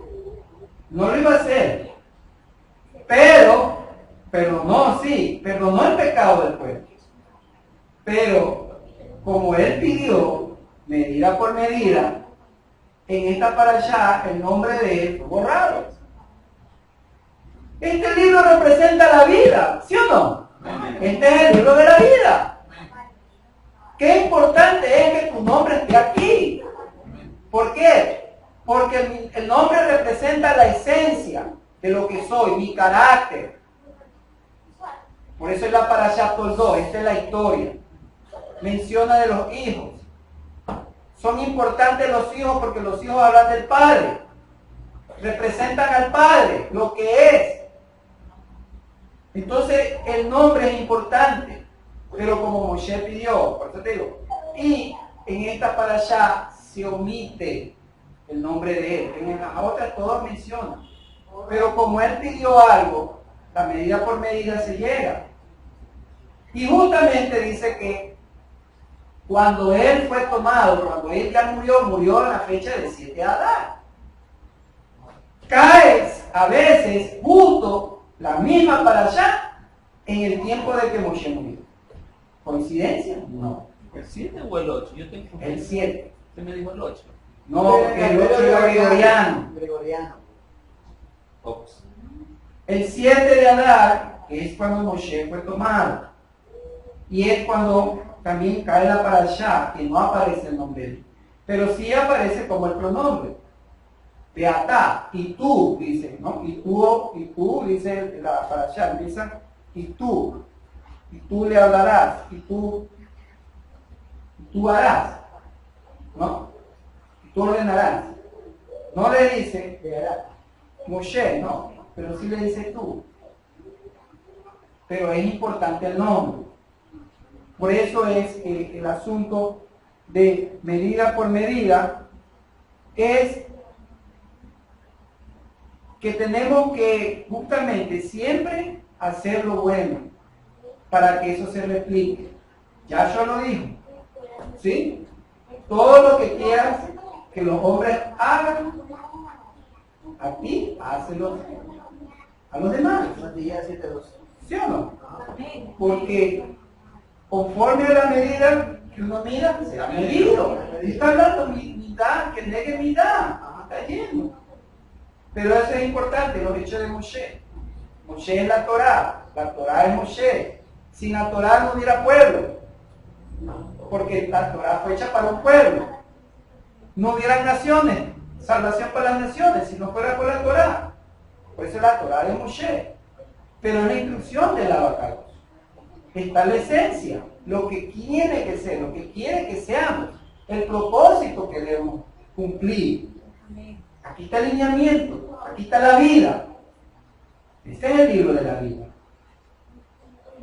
No lo iba a hacer. Pero perdonó el pecado del pueblo. Pero, como él pidió, medida por medida, en esta parashá el nombre de él fue borrado. Este libro representa la vida, ¿sí o no? Este es el libro de la vida. Qué importante es que tu nombre esté aquí. ¿Por qué? Porque el nombre representa la esencia de lo que soy, mi carácter. Por eso es la parashá Toldot, esta es la historia. Menciona de los hijos. Son importantes los hijos porque los hijos hablan del Padre. Representan al Padre, lo que es. Entonces el nombre es importante. Pero como Moshe pidió, por eso te digo, y en esta parashá se omite el nombre de él. En las otras todas mencionan. Pero como él pidió algo, la medida por medida se llega. Y justamente dice que cuando él fue tomado, cuando él ya murió en la fecha del 7 de Adar. Caes a veces justo la misma parashá en el tiempo de que Moshe murió. ¿Coincidencia? No. ¿El 7 o el 8? Yo tengo El 7. Usted me dijo el 8. No, porque el 8 era gregoriano. Ops. El 7 de Adar es cuando Moshe fue tomado. Y es cuando también cae la parashá, que no aparece el nombre de él. Pero sí aparece como el pronombre. Beatá, y tú, dice, ¿no? Y tú, dice la parashá, empieza, y tú le hablarás, y tú harás, ¿no? Y tú ordenarás. No le dice, Moshe, no, pero sí le dice tú. Pero es importante el nombre. Por eso es el asunto de medida por medida, es que tenemos que justamente siempre hacer lo bueno para que eso se replique. Ya yo lo dijo, ¿sí? Todo lo que quieras que los hombres hagan, a ti, hácelo a los demás. ¿Sí o no? Porque conforme a la medida que uno mira, será medido. Está hablando mitad, que negue mitad. Está lleno. Pero eso es importante, los hechos de Moshe. Moshe es la Torá es Moshe. Sin la Torá no hubiera pueblo, porque la Torá fue hecha para un pueblo. No hubieran naciones, salvación para las naciones, si no fuera por la Torá. Por eso la Torá de Moshe. Pero en la instrucción del abacados está la esencia, lo que quiere que sea, lo que quiere que seamos, el propósito que debemos cumplir. Aquí está el lineamiento, aquí está la vida. Este es el libro de la vida.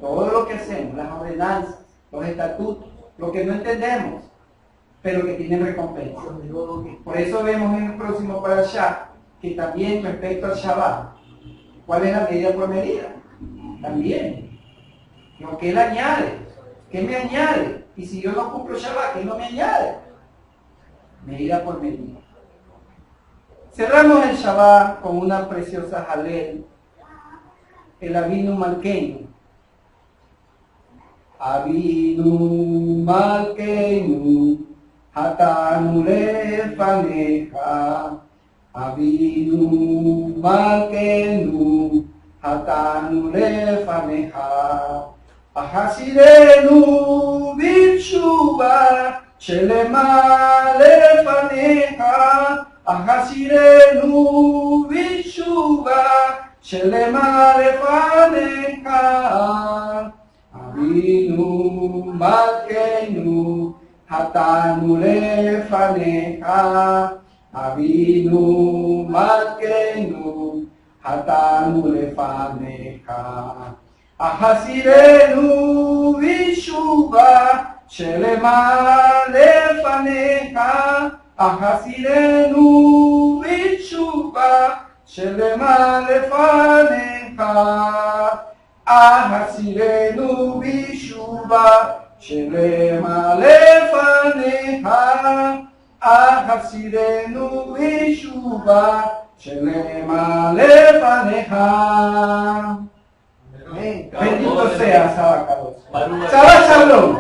Todo lo que hacemos, las ordenanzas, los estatutos, lo que no entendemos, pero que tienen recompensa. Por eso vemos en el próximo parashá que también respecto al Shabbat, ¿cuál es la medida por medida? También. Lo que él añade, ¿qué me añade? Y si yo no cumplo Shabbat, ¿qué no me añade? Medida por medida. Cerramos el Shabbat con una preciosa jalel, el Avinu Malkeinu. Avinu Malkeinu, Hatanu lefaneja. Avinu Malkeinu, Hatanu lefaneja. Ahasidenu bitshuva, Shelema lefaneja. Ahasirenu bitshuva, Shelema lefaneja. Avinu Malkeinu, Hatanu lefaneja. Avinu Malkeinu, Hatanu lefaneja. Ahasirenu bitshuva, Shelema lefaneja. Ahasirenu bitshuva, Shelema lefaneja. Ahasirenu bitshuva, Shelema lefaneja. Ahasirenu bitshuva, Shelema lefaneja. Bendito sea Sabacados. Shabbat Shalom.